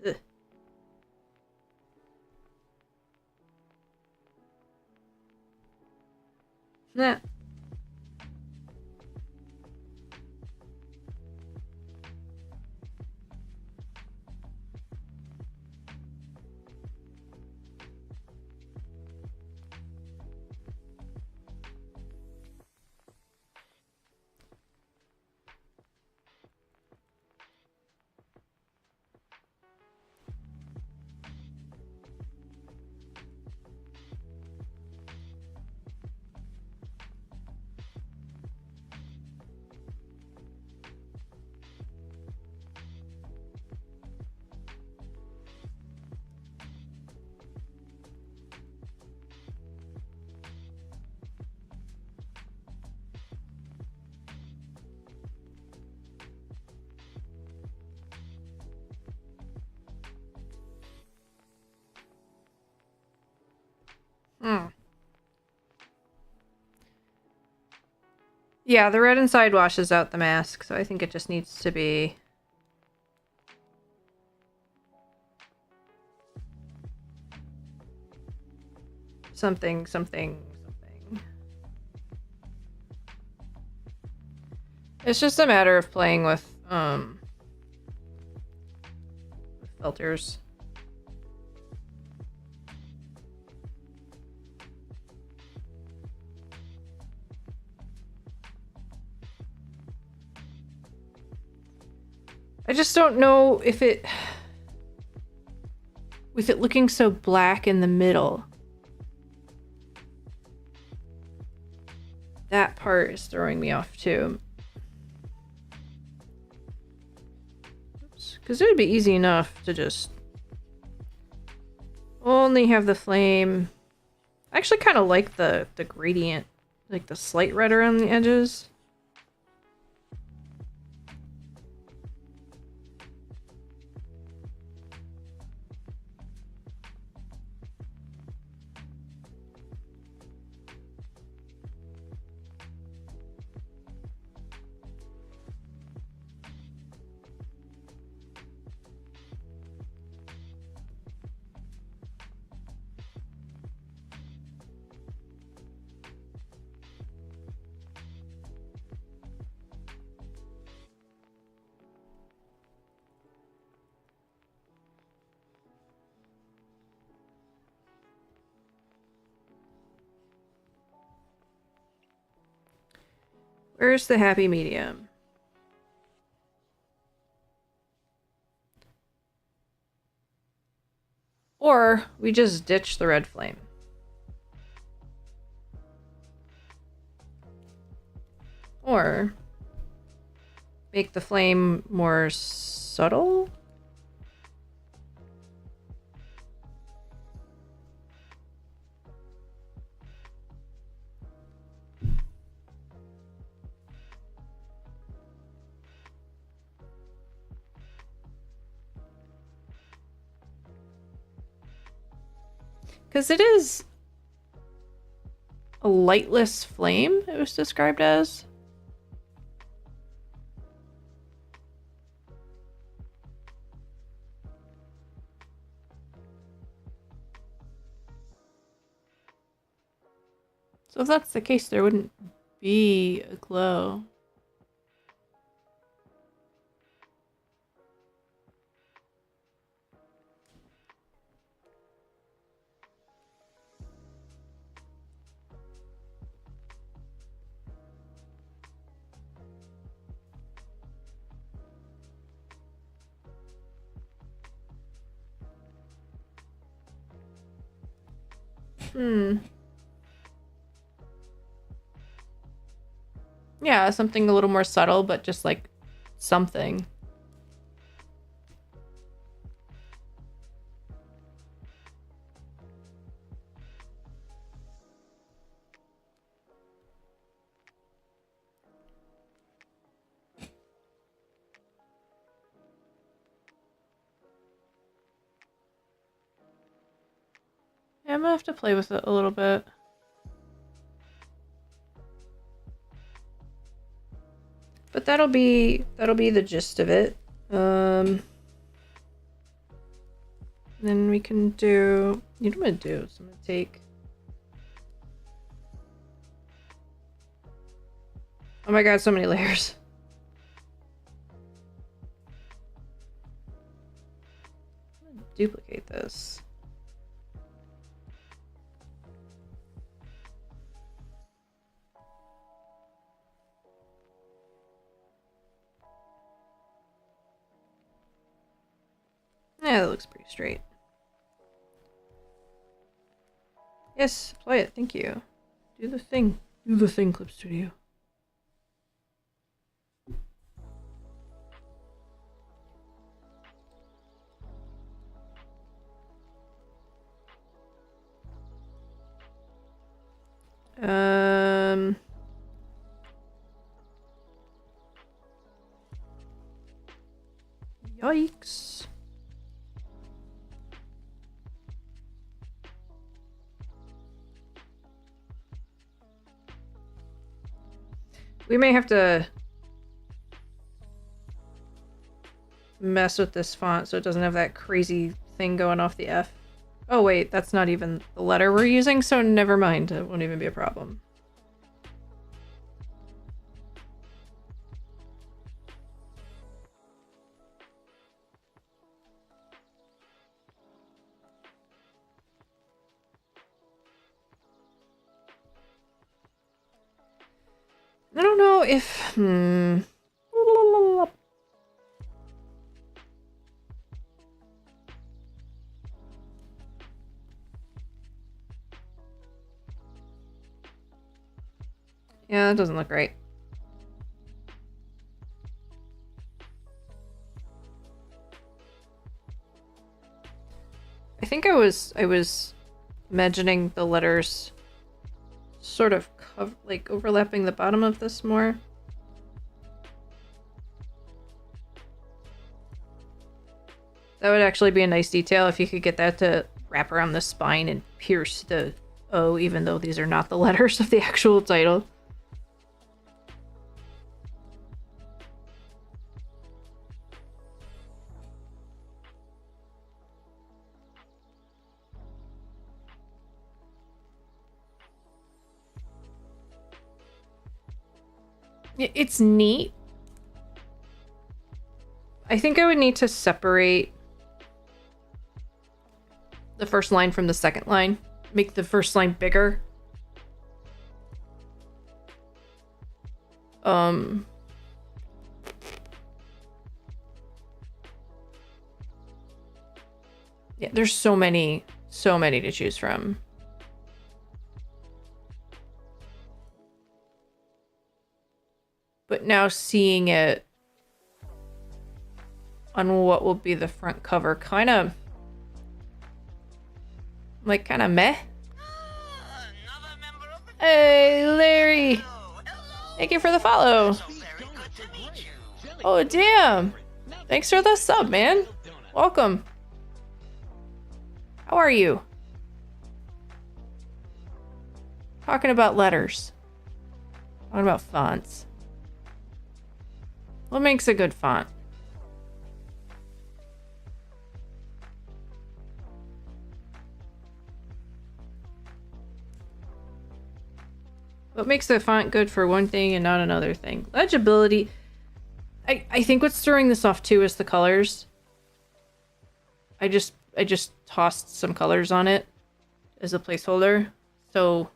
Ugh. Nah. Yeah, the red inside washes out the mask, so I think it just needs to be... something. It's just a matter of playing with filters. I just don't know if it... with it looking so black in the middle. That part is throwing me off too. Because it would be easy enough to just only have the flame. I actually kind of like the gradient, like the slight red around the edges. Where's the happy medium? Or we just ditch the red flame. Or make the flame more subtle? Because it is a lightless flame, it was described as. So if that's the case, there wouldn't be a glow. Yeah, something a little more subtle, but just like something. Yeah, I'm gonna have to play with it a little bit. But that'll be the gist of it. Then we can do, you know what I'm gonna do? So I'm gonna take, oh my god, so many layers. I'm gonna duplicate this. Yeah, that looks pretty straight. Yes, play it, thank you. Do the thing. Do the thing, Clip Studio. Yikes. We may have to mess with this font so it doesn't have that crazy thing going off the F. Oh wait, that's not even the letter we're using, so never mind. It won't even be a problem. I don't know if... Yeah, that doesn't look right. I think I was imagining the letters sort of like overlapping the bottom of this more. That would actually be a nice detail if you could get that to wrap around the spine and pierce the O, even though these are not the letters of the actual title. It's neat. I think I would need to separate the first line from the second line. Make the first line bigger. Yeah, there's so many to choose from. But now seeing it on what will be the front cover, kind of meh. Hey, Larry! Thank you for the follow. Oh, damn! Thanks for the sub, man. Welcome. How are you? Talking about letters. Talking about fonts. What makes a good font? What makes a font good for one thing and not another thing? Legibility. I think what's throwing this off too is the colors. I just tossed some colors on it as a placeholder, so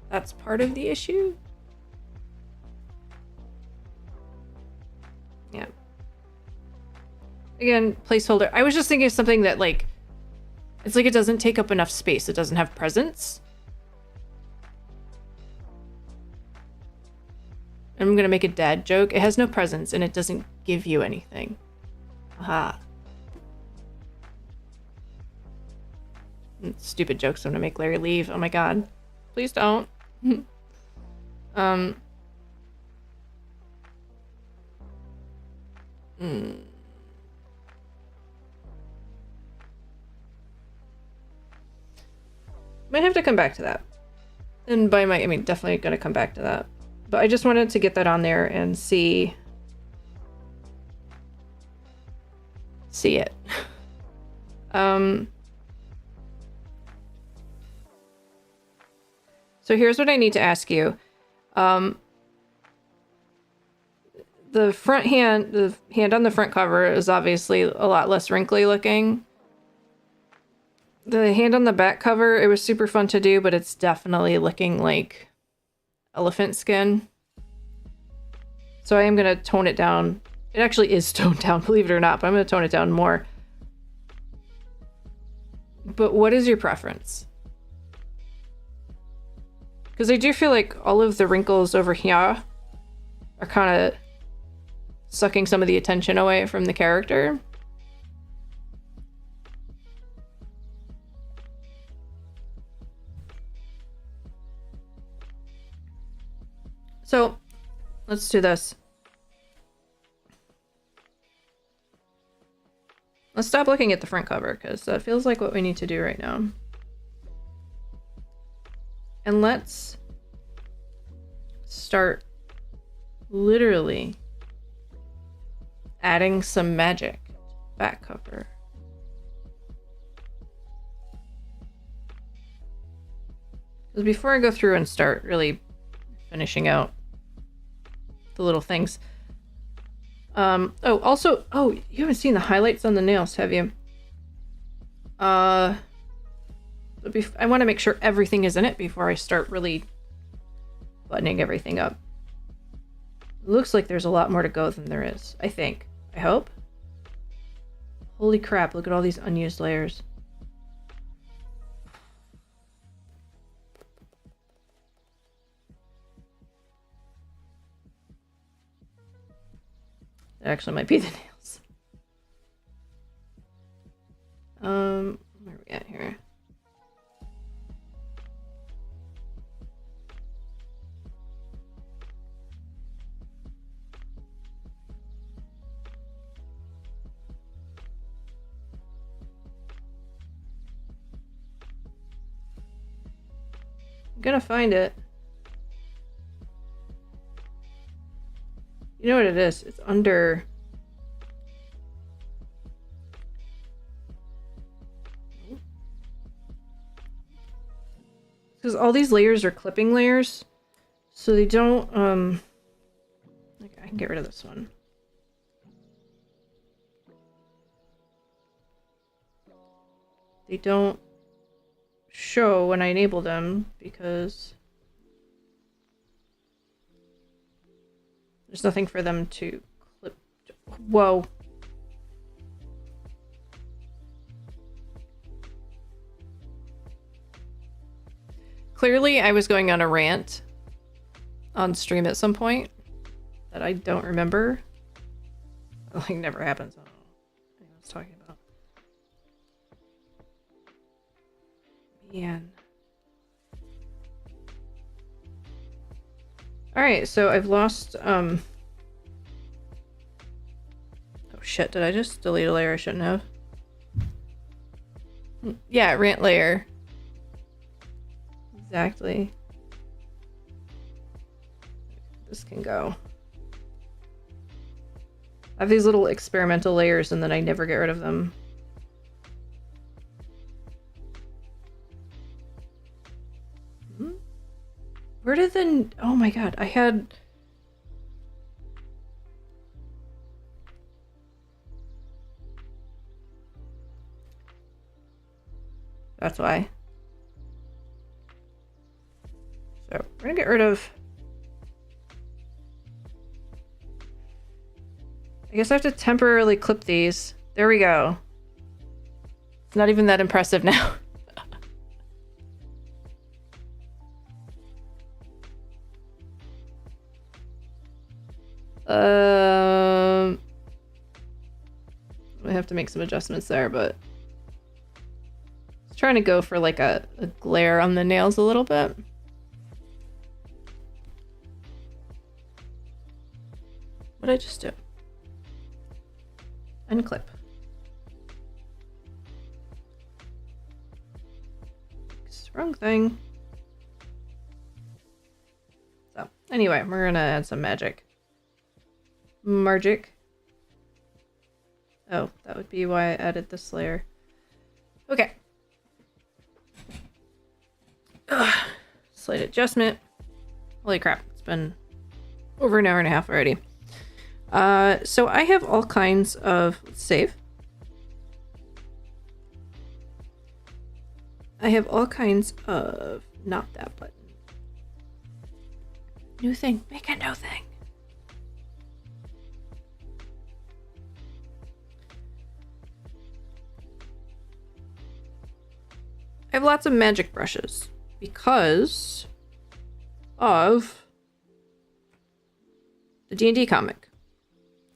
that's part of the issue. Yeah. Again, placeholder. I was just thinking of something that like It's like it doesn't take up enough space. It doesn't have presence. I'm gonna make a dad joke. It has no presence and it doesn't give you anything. Aha. Stupid jokes I'm gonna make Larry leave. Oh my god. Please don't. Mm. Might have to come back to that. And by my, I mean, definitely gonna come back to that. But I just wanted to get that on there and see it. So here's what I need to ask you. The front hand, the hand on the front cover is obviously a lot less wrinkly looking. The hand on the back cover, it was super fun to do, but it's definitely looking like elephant skin. So I am going to tone it down. It actually is toned down, believe it or not, but I'm going to tone it down more. But what is your preference? Because I do feel like all of the wrinkles over here are kind of sucking some of the attention away from the character. So let's do this. Let's stop looking at the front cover because that feels like what we need to do right now. And let's start literally adding some magic back cover. Because before I go through and start really finishing out the little things. Oh, also, oh, you haven't seen the highlights on the nails, have you? I want to make sure everything is in it before I start really buttoning everything up. It looks like there's a lot more to go than there is, I think. I hope. Holy crap, look at all these unused layers. That actually might be the nails. Where are we at here? I'm gonna find it. You know what it is? It's under... Because all these layers are clipping layers, so they don't, like, I can get rid of this one. They don't show when I enable them because there's nothing for them to clip. Whoa. Clearly, I was going on a rant on stream at some point that I don't remember. Like, never happens. I don't know what I was talking about. Man. Alright, so I've lost, oh shit, did I just delete a layer I shouldn't have? Yeah, rant layer. Exactly. This can go. I have these little experimental layers and then I never get rid of them. Where did the... Oh my god, I had... That's why. So, we're gonna get rid of... I guess I have to temporarily clip these. There we go. It's not even that impressive now. I have to make some adjustments there, but I was trying to go for like a glare on the nails a little bit. What did I just do? Unclip. Wrong thing. So, anyway, we're gonna add some magic. Magic. Oh, that would be why I added this layer. Okay. Ugh. Slight adjustment. Holy crap, it's been over an hour and a half already. So I have all kinds of... Let's save. I have all kinds of... Not that button. New thing. Make a new thing. I have lots of magic brushes because of the D&D comic.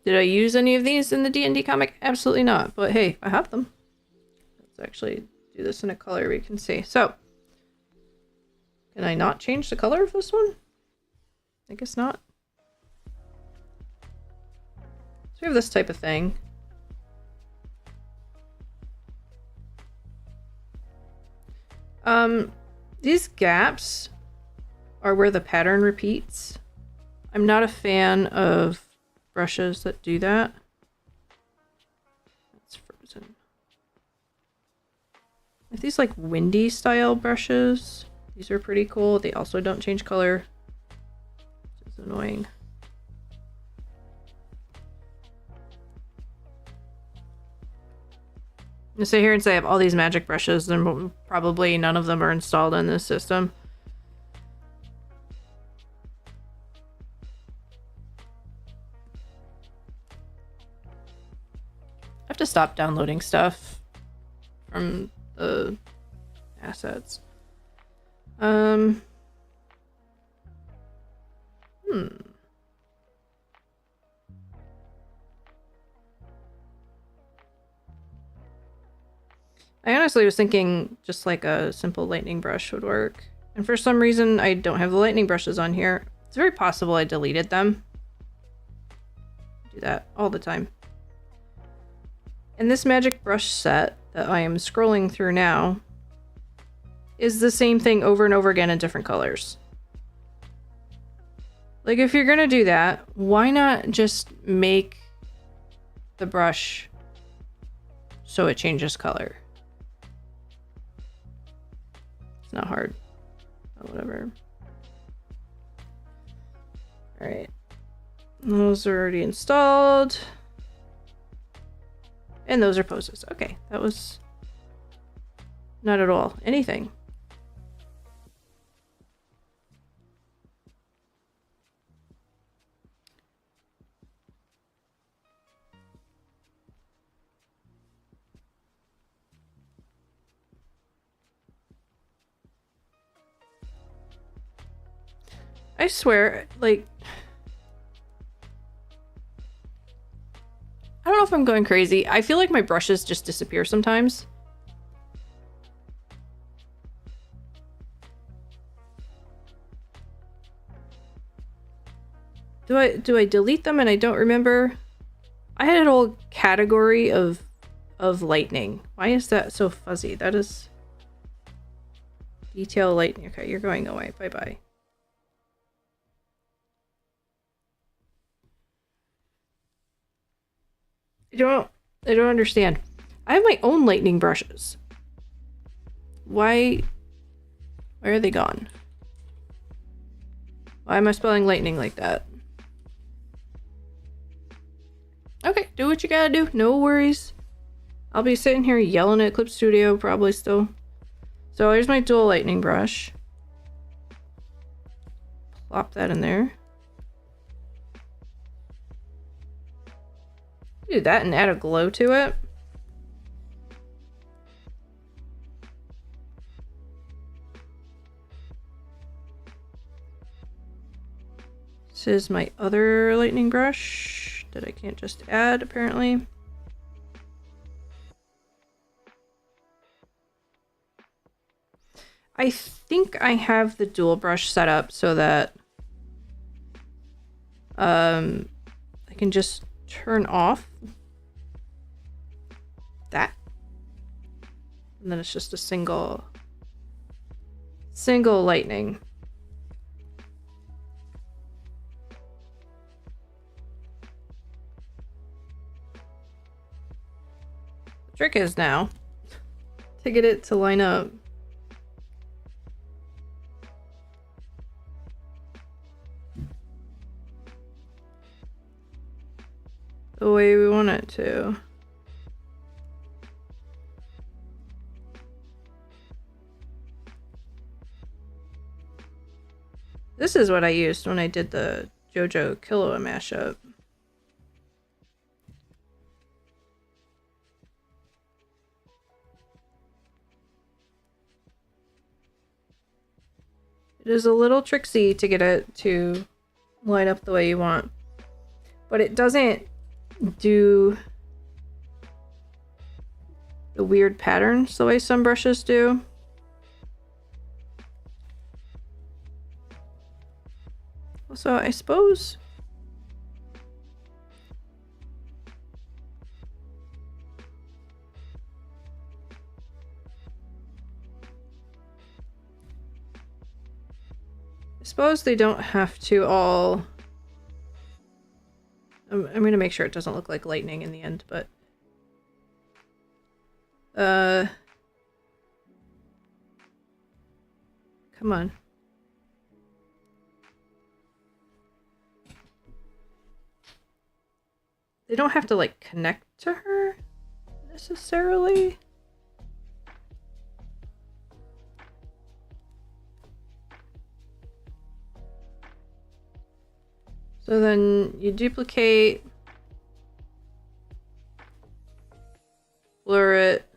Did I use any of these in the D&D comic? Absolutely not. But hey, I have them. Let's actually do this in a color we can see. So, can I not change the color of this one? I guess not. So we have this type of thing. These gaps are where the pattern repeats. I'm not a fan of brushes that do that. That's frozen. If these like windy style brushes, these are pretty cool. They also don't change color, which is annoying. I'm gonna sit here and say I have all these magic brushes, and probably none of them are installed in this system. I have to stop downloading stuff from the assets. I honestly was thinking just like a simple lightning brush would work. And for some reason, I don't have the lightning brushes on here. It's very possible I deleted them. I do that all the time. And this magic brush set that I am scrolling through now is the same thing over and over again in different colors. Like, if you're gonna do that, why not just make the brush so it changes color? It's not hard. Oh, whatever. Alright. Those are already installed. And those are poses. Okay, that was not at all anything. I swear, like, I don't know if I'm going crazy. I feel like my brushes just disappear sometimes. Do I delete them and I don't remember? I had a whole category of lightning. Why is that so fuzzy? That is detail lightning. Okay, you're going away. Bye-bye. I don't understand. I have my own lightning brushes. Why are they gone? Why am I spelling lightning like that? Okay, do what you gotta do. No worries. I'll be sitting here yelling at Clip Studio probably still. So here's my dual lightning brush. Plop that in there. Do that and add a glow to it. This is my other lightning brush that I can't just add, apparently. I think I have the dual brush set up so that I can just turn off that. And then it's just a single lightning. The trick is now to get it to line up. The way we want it to. This is what I used when I did the JoJo Killua mashup. It is a little tricksy to get it to line up the way you want, but it doesn't do the weird patterns the way some brushes do. So I suppose they don't have to all. I'm gonna make sure it doesn't look like lightning in the end, but come on. They don't have to like connect to her necessarily. So then you duplicate, blur it,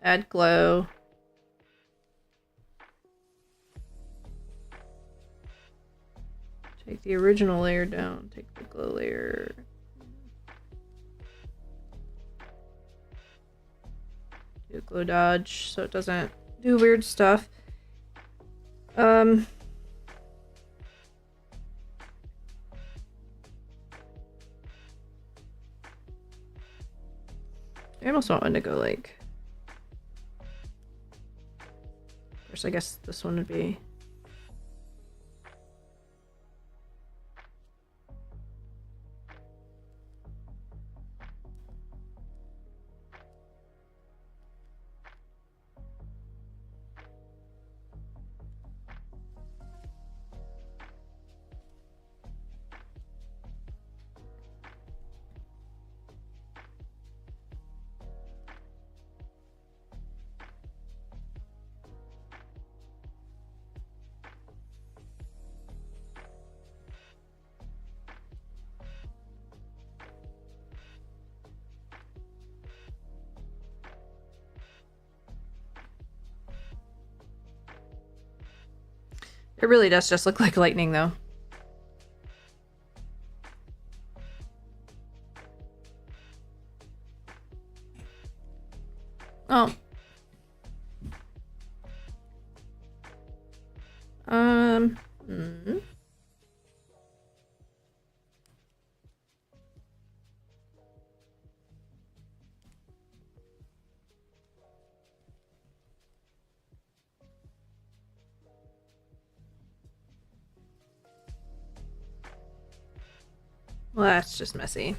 add glow. Take the original layer down, take the glow layer. Do a glow dodge so it doesn't do weird stuff. I almost want one to go like. Of course, I guess this one would be. It really does just look like lightning, though. Oh. Well, that's just messy.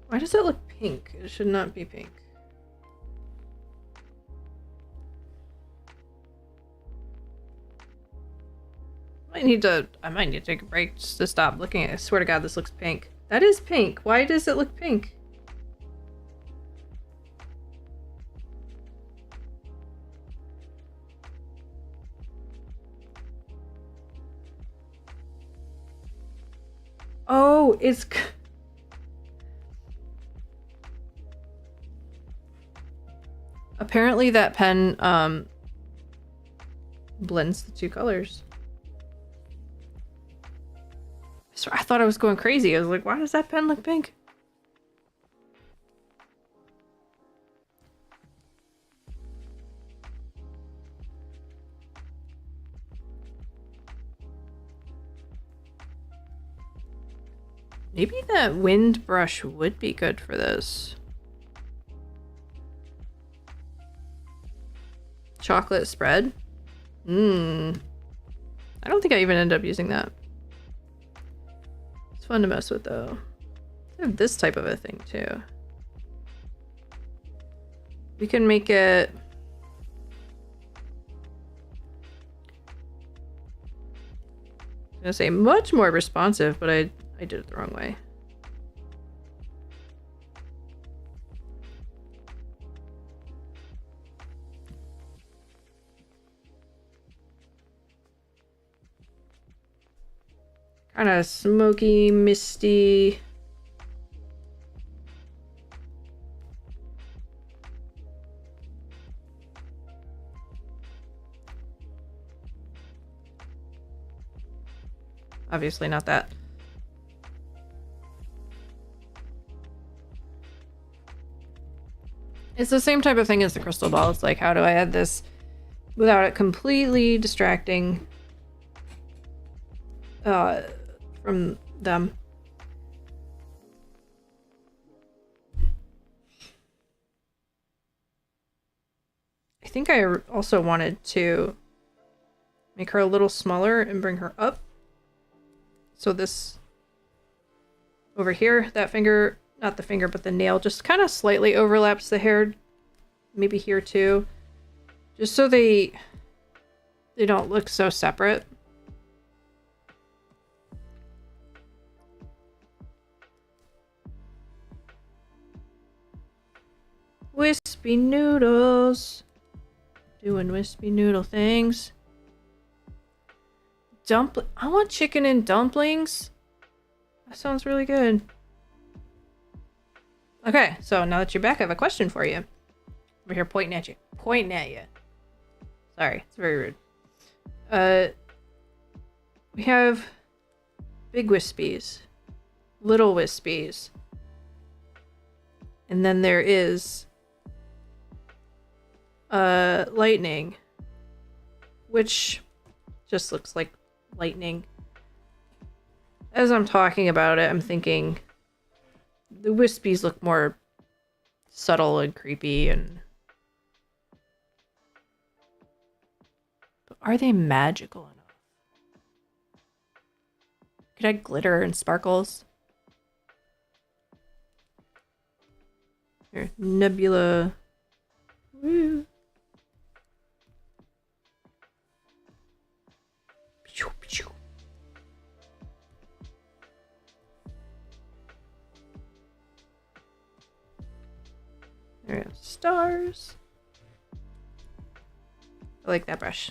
Why does it look pink? It should not be pink. might need to take a break just to stop looking at it. I swear to God, this looks pink. That is pink. Why does it look pink? Oh, it's... Apparently that pen, blends the two colors. So I thought I was going crazy. I was like, why does that pen look pink? Maybe that wind brush would be good for this. Chocolate spread? I don't think I even ended up using that. It's fun to mess with though. I have this type of a thing too. We can make it... I'm gonna say much more responsive, but I did it the wrong way. Kind of smoky, misty. Obviously not that. It's the same type of thing as the crystal ball. It's like, how do I add this without it completely distracting from them? I think I also wanted to make her a little smaller and bring her up. So this over here, that finger, not the finger, but the nail just kind of slightly overlaps the hair. Maybe here too. Just so they don't look so separate. Wispy noodles. Doing wispy noodle things. I want chicken and dumplings. That sounds really good. Okay, so now that you're back, I have a question for you. Over here pointing at you. Pointing at you. Sorry, it's very rude. We have big wispies. Little wispies. And then there is lightning. Which just looks like lightning. As I'm talking about it, I'm thinking the wispies look more subtle and creepy, and but are they magical enough? Could I glitter and sparkles? Here, nebula. Woo. There we go. Stars. I like that brush.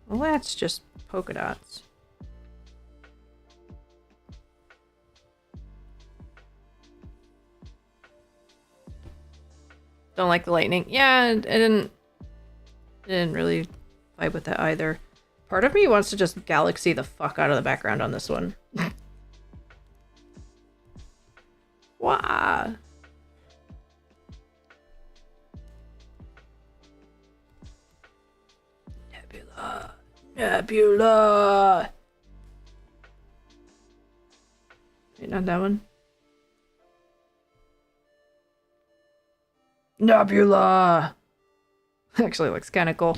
Well, that's just polka dots. Don't like the lightning. Yeah, I didn't really vibe with that either. Part of me wants to just galaxy the fuck out of the background on this one. Wow. Nebula. Nebula. Wait, not that one. Nebula. Actually looks kind of cool.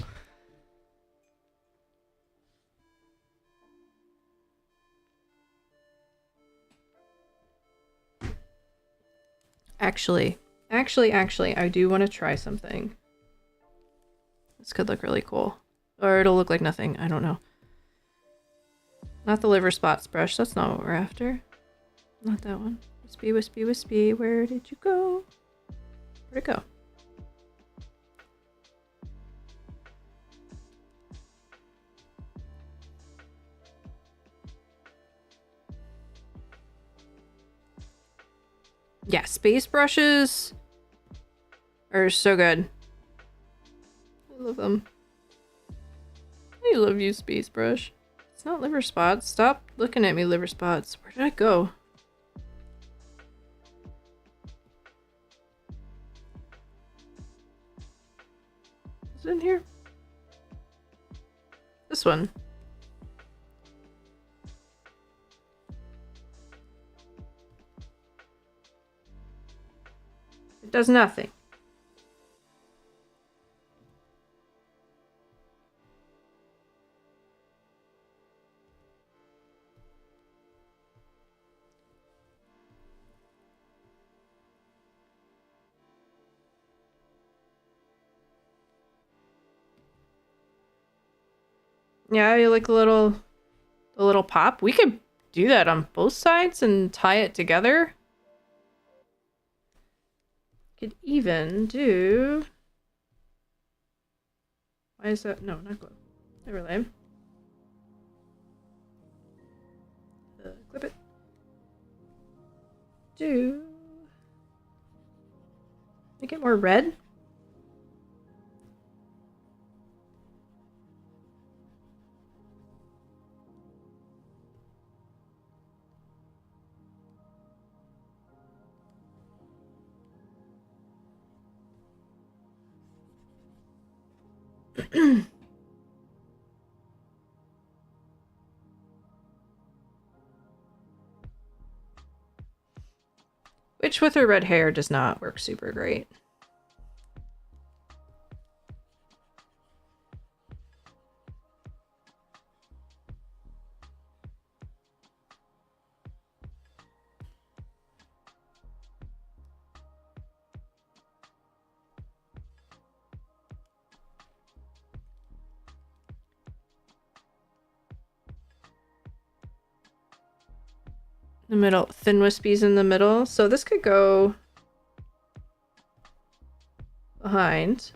Actually, I do want to try something. This could look really cool. Or it'll look like nothing. I don't know. Not the liver spots brush. That's not what we're after. Not that one. Wispy, wispy, wispy. Where did you go? Where'd it go? Yeah, space brushes are so good. I love them. I love you, space brush. It's not liver spots. Stop looking at me, liver spots. Where did I go? Is it in here? This one. It does nothing. Yeah, you like the little pop. We could do that on both sides and tie it together. Could even do. Why is that? No, not glue. Never mind. Clip it. Do. Make it more red. Which with her red hair does not work super great. The middle, thin wispies in the middle. So this could go behind.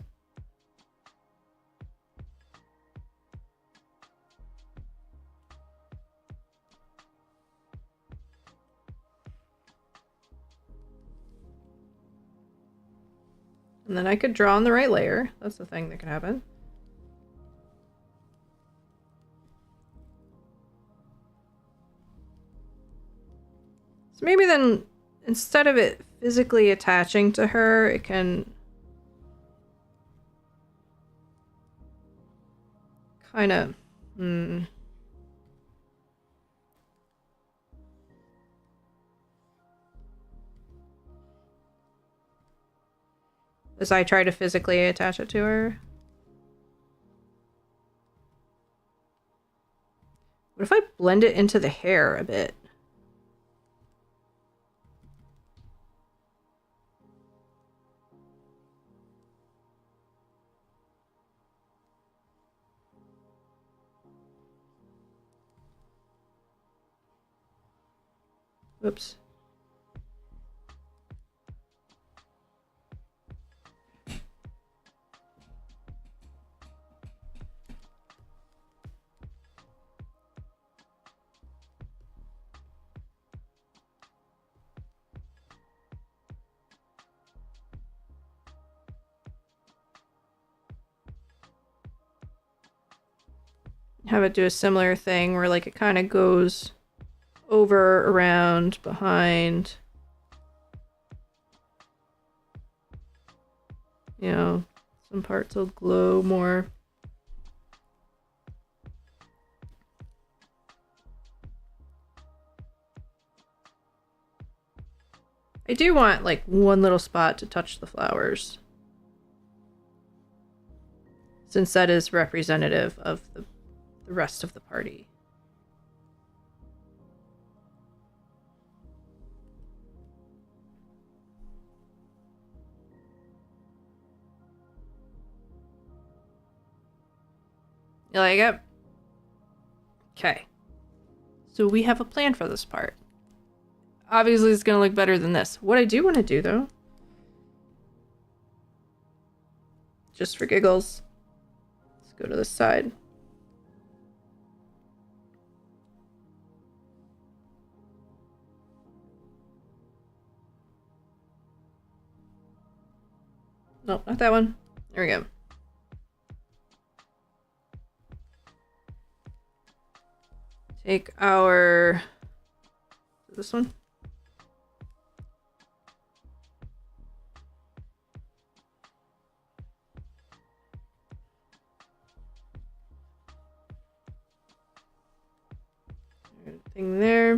And then I could draw on the right layer. That's the thing that could happen. So maybe then, instead of it physically attaching to her, it can kind of... As I try to physically attach it to her. What if I blend it into the hair a bit? Whoops. Have it do a similar thing where like it kind of goes over, around, behind. You know, some parts will glow more. I do want like one little spot to touch the flowers, since that is representative of the rest of the party. You like it? Okay. So we have a plan for this part. Obviously, it's gonna look better than this. What I do want to do, though, just for giggles, let's go to the side. Nope, not that one. There we go. Take our... this one? Thing there.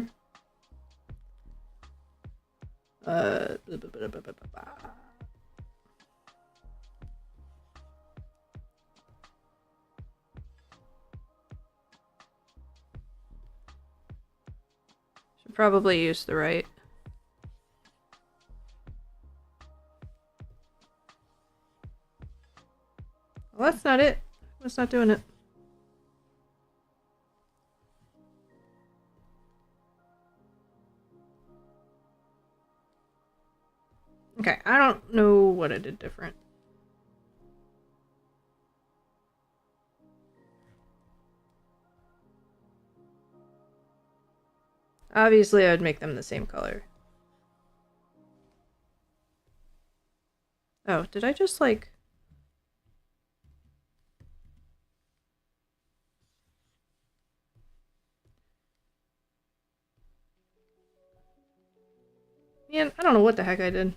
Blah, blah, blah, blah, blah, blah. Should probably use the right. Well, that's not it. That's not doing it. Okay, I don't know what I did different. Obviously, I would make them the same color. Oh, did I just, like... Man, I don't know what the heck I did.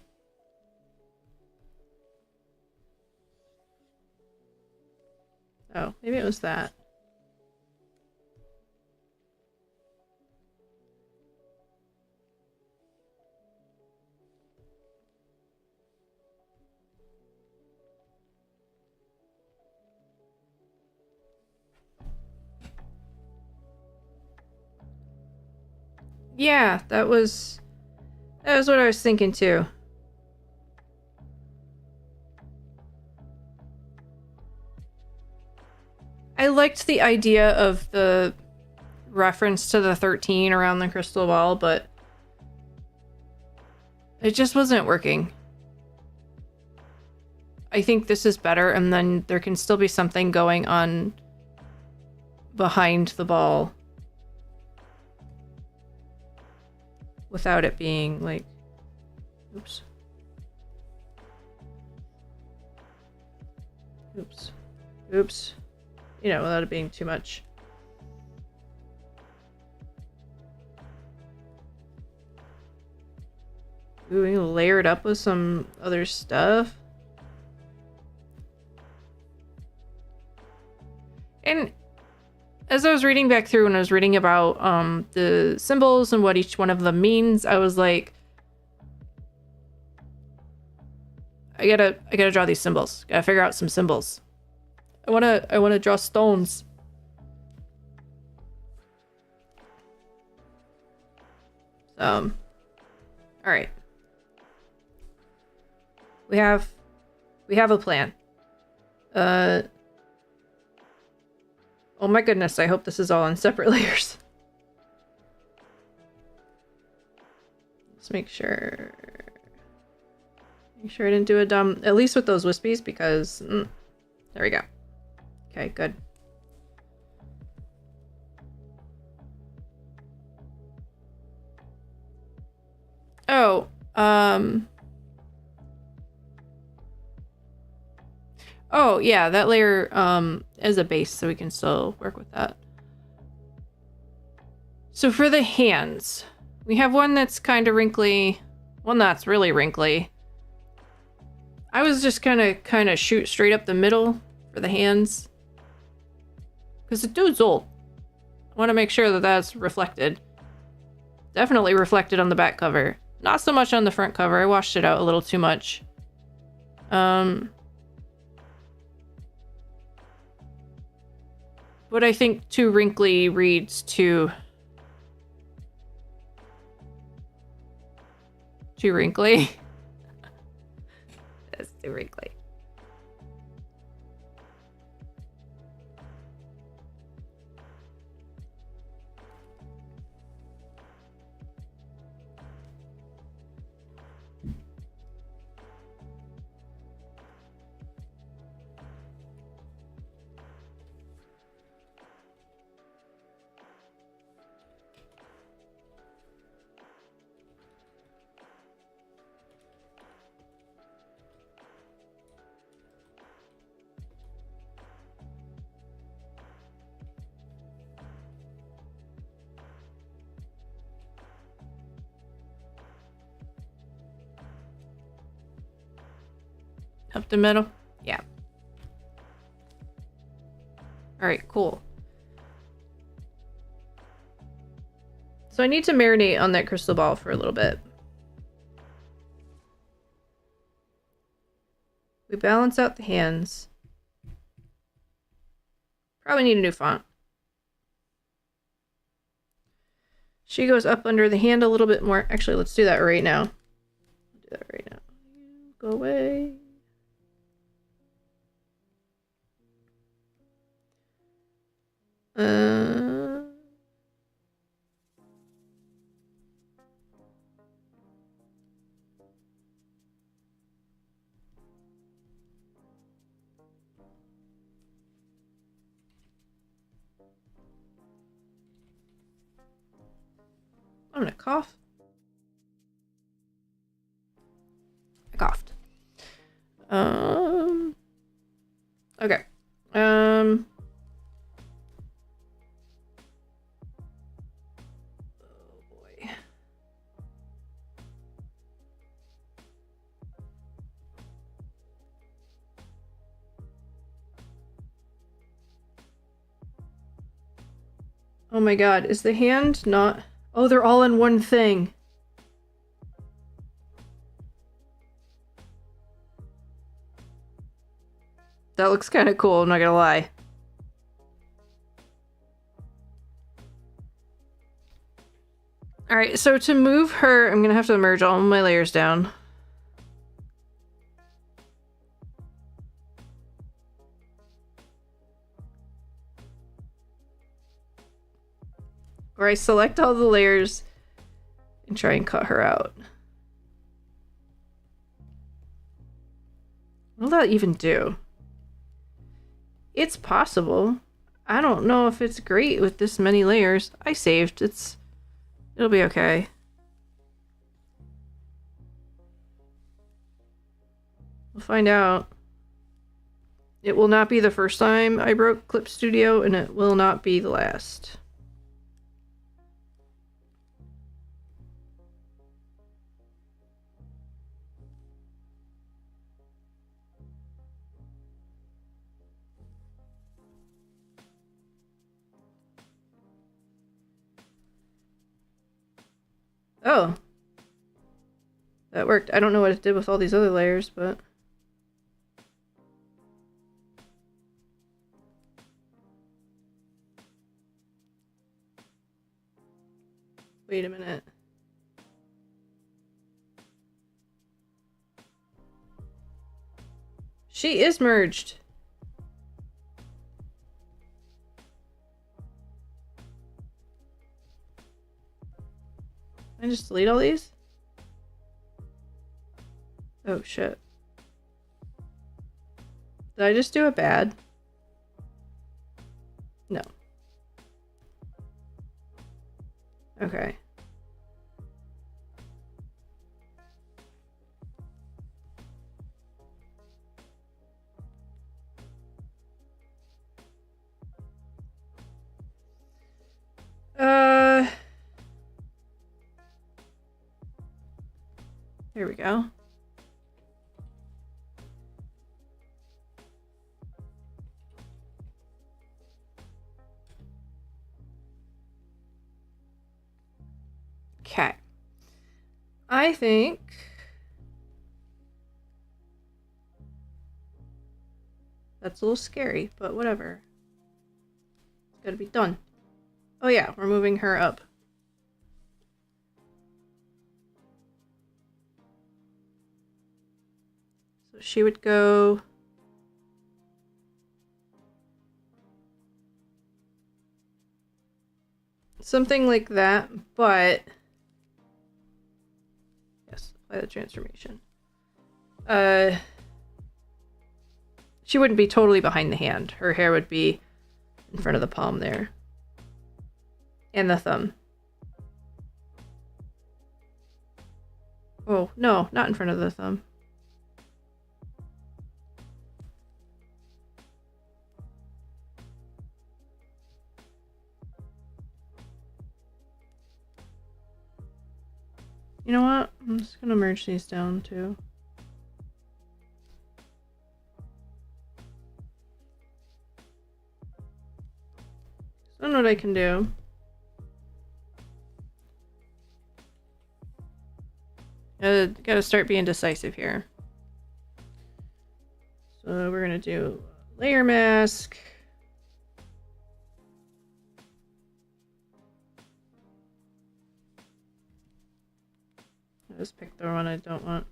Oh, maybe it was that. Yeah, that was what I was thinking too. I liked the idea of the reference to the 13 around the crystal ball, but it just wasn't working. I think this is better, and then there can still be something going on behind the ball without it being like, oops. Oops. Oops. You know, without it being too much. Ooh, we can layer it up with some other stuff. And as I was reading back through and I was reading about the symbols and what each one of them means, I was like, I gotta draw these symbols. Gotta figure out some symbols. I wanna draw stones. All right. We have a plan. Oh my goodness, I hope this is all on separate layers. Let's make sure I didn't do a dumb, at least with those wispies, because there we go. Okay, good. Oh, oh yeah, that layer is a base, so we can still work with that. So for the hands, we have one that's kind of wrinkly, one that's really wrinkly. I was just gonna kind of shoot straight up the middle for the hands, because the dude's old. I want to make sure that that's reflected. Definitely reflected on the back cover. Not so much on the front cover. I washed it out a little too much. But I think too wrinkly reads too wrinkly. That's too wrinkly. Up the middle? Yeah. Alright, cool. So I need to marinate on that crystal ball for a little bit. We balance out the hands. Probably need a new font. She goes up under the hand a little bit more. Actually, let's do that right now. Do that right now. Go away. I'm gonna cough. I coughed. Okay. Oh boy. Oh my god, is the hand not... Oh, they're all in one thing. That looks kind of cool, I'm not gonna lie. Alright, so to move her, I'm gonna have to merge all my layers down. Or I select all the layers and try and cut her out. What will that even do? It's possible. I don't know if it's great with this many layers. I saved. It'll be okay. We'll find out. It will not be the first time I broke Clip Studio, and it will not be the last. Oh. That worked. I don't know what it did with all these other layers, but... Wait a minute. She is merged. Can I just delete all these? Oh shit. Did I just do it bad? No. Okay. Here we go. Okay. I think that's a little scary, but whatever. It's gotta be done. Oh yeah, we're moving her up. So she would go... something like that, but... Yes, apply the transformation. She wouldn't be totally behind the hand. Her hair would be in front of the palm there. And the thumb. Oh, no, not in front of the thumb. You know what? I'm just gonna merge these down too. what I can do. Gotta start being decisive here. So we're gonna do layer mask. I'll just pick the one I don't want.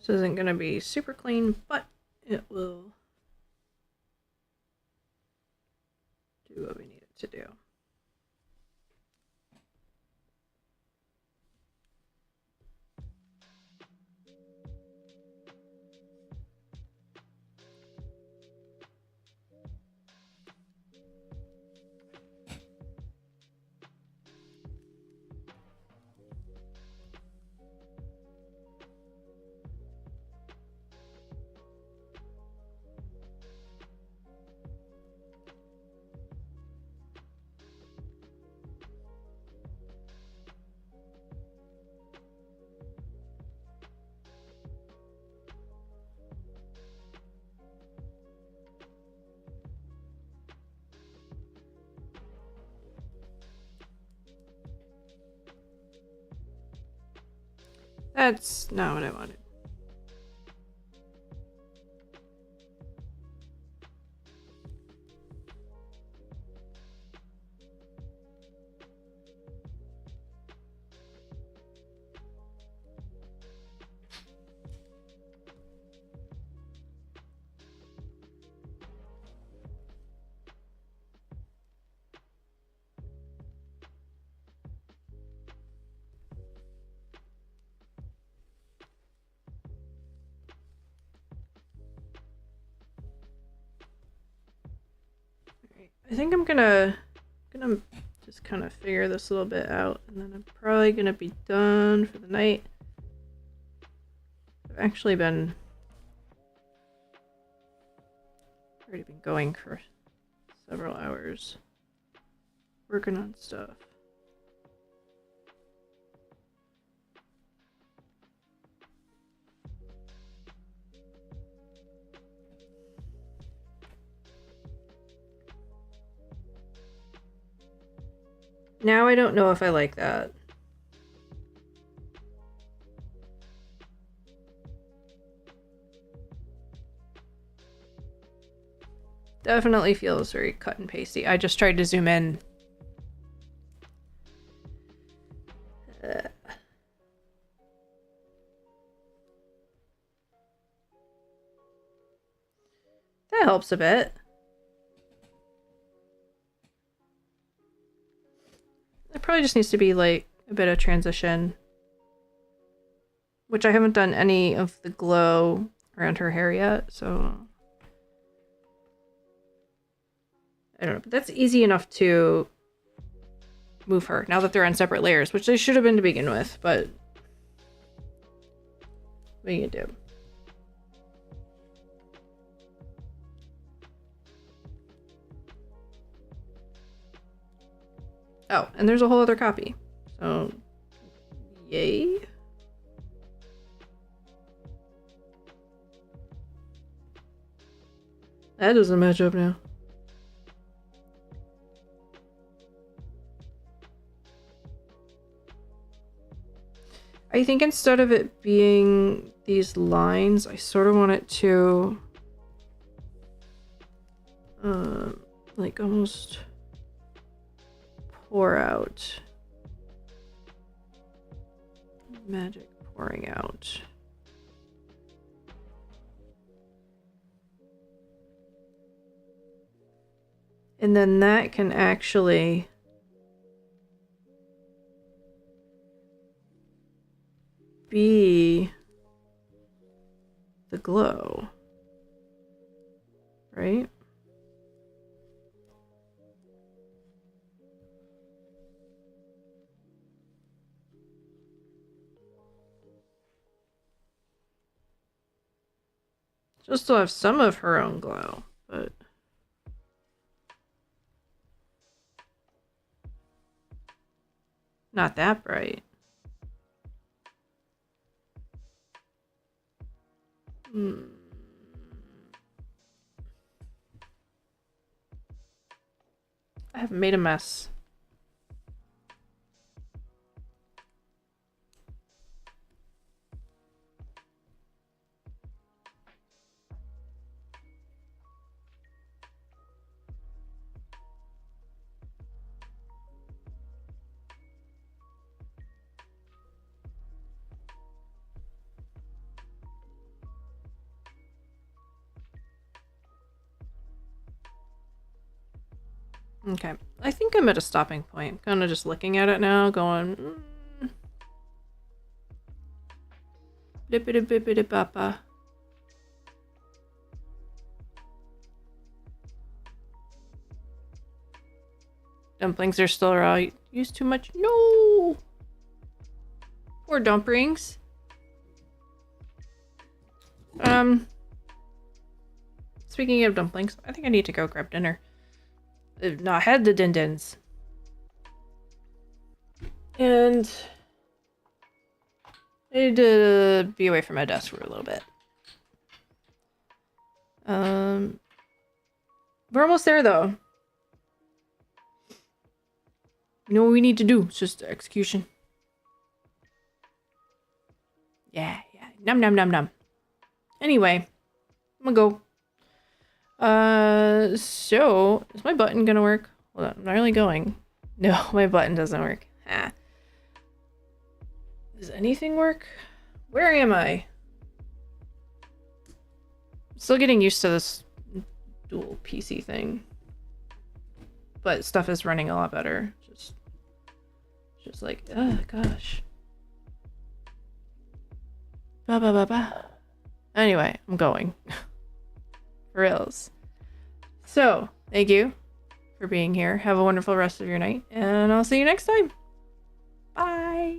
This isn't going to be super clean, but it will do what we need it to do. That's not what I wanted. I think I'm gonna just kind of figure this a little bit out, and then I'm probably gonna be done for the night. I've actually been already been going for several hours working on stuff. Now I don't know if I like that. Definitely feels very cut and pasty. I just tried to zoom in. That helps a bit. It probably just needs to be like a bit of transition, which I haven't done any of the glow around her hair yet, so I don't know, but that's easy enough to move her now that they're on separate layers, which they should have been to begin with, but what are you gonna do? Oh, and there's a whole other copy. So, yay. That doesn't match up now. I think instead of it being these lines, I sort of want it to like almost pour out. Magic pouring out. And then that can actually be the glow, right? She'll still have some of her own glow, but... not that bright. I have made a mess. Okay, I think I'm at a stopping point. Kind of just looking at it now, going... Blippity bippity bappa. Dumplings are still raw. Use too much? No! Poor dumplings. Speaking of dumplings, I think I need to go grab dinner. No, I had the din-dins. And I need to be away from my desk for a little bit. We're almost there though. You know what we need to do? It's just execution. Yeah. Num num num num. Anyway, I'm gonna go. So is my button gonna work? Hold on, I'm not really going. No, my button doesn't work. Ah. Does anything work? Where am I? I'm still getting used to this dual PC thing. But stuff is running a lot better. Just like, oh gosh. Ba ba ba ba. Anyway, I'm going. For reals. So, thank you for being here. Have a wonderful rest of your night, and I'll see you next time. Bye.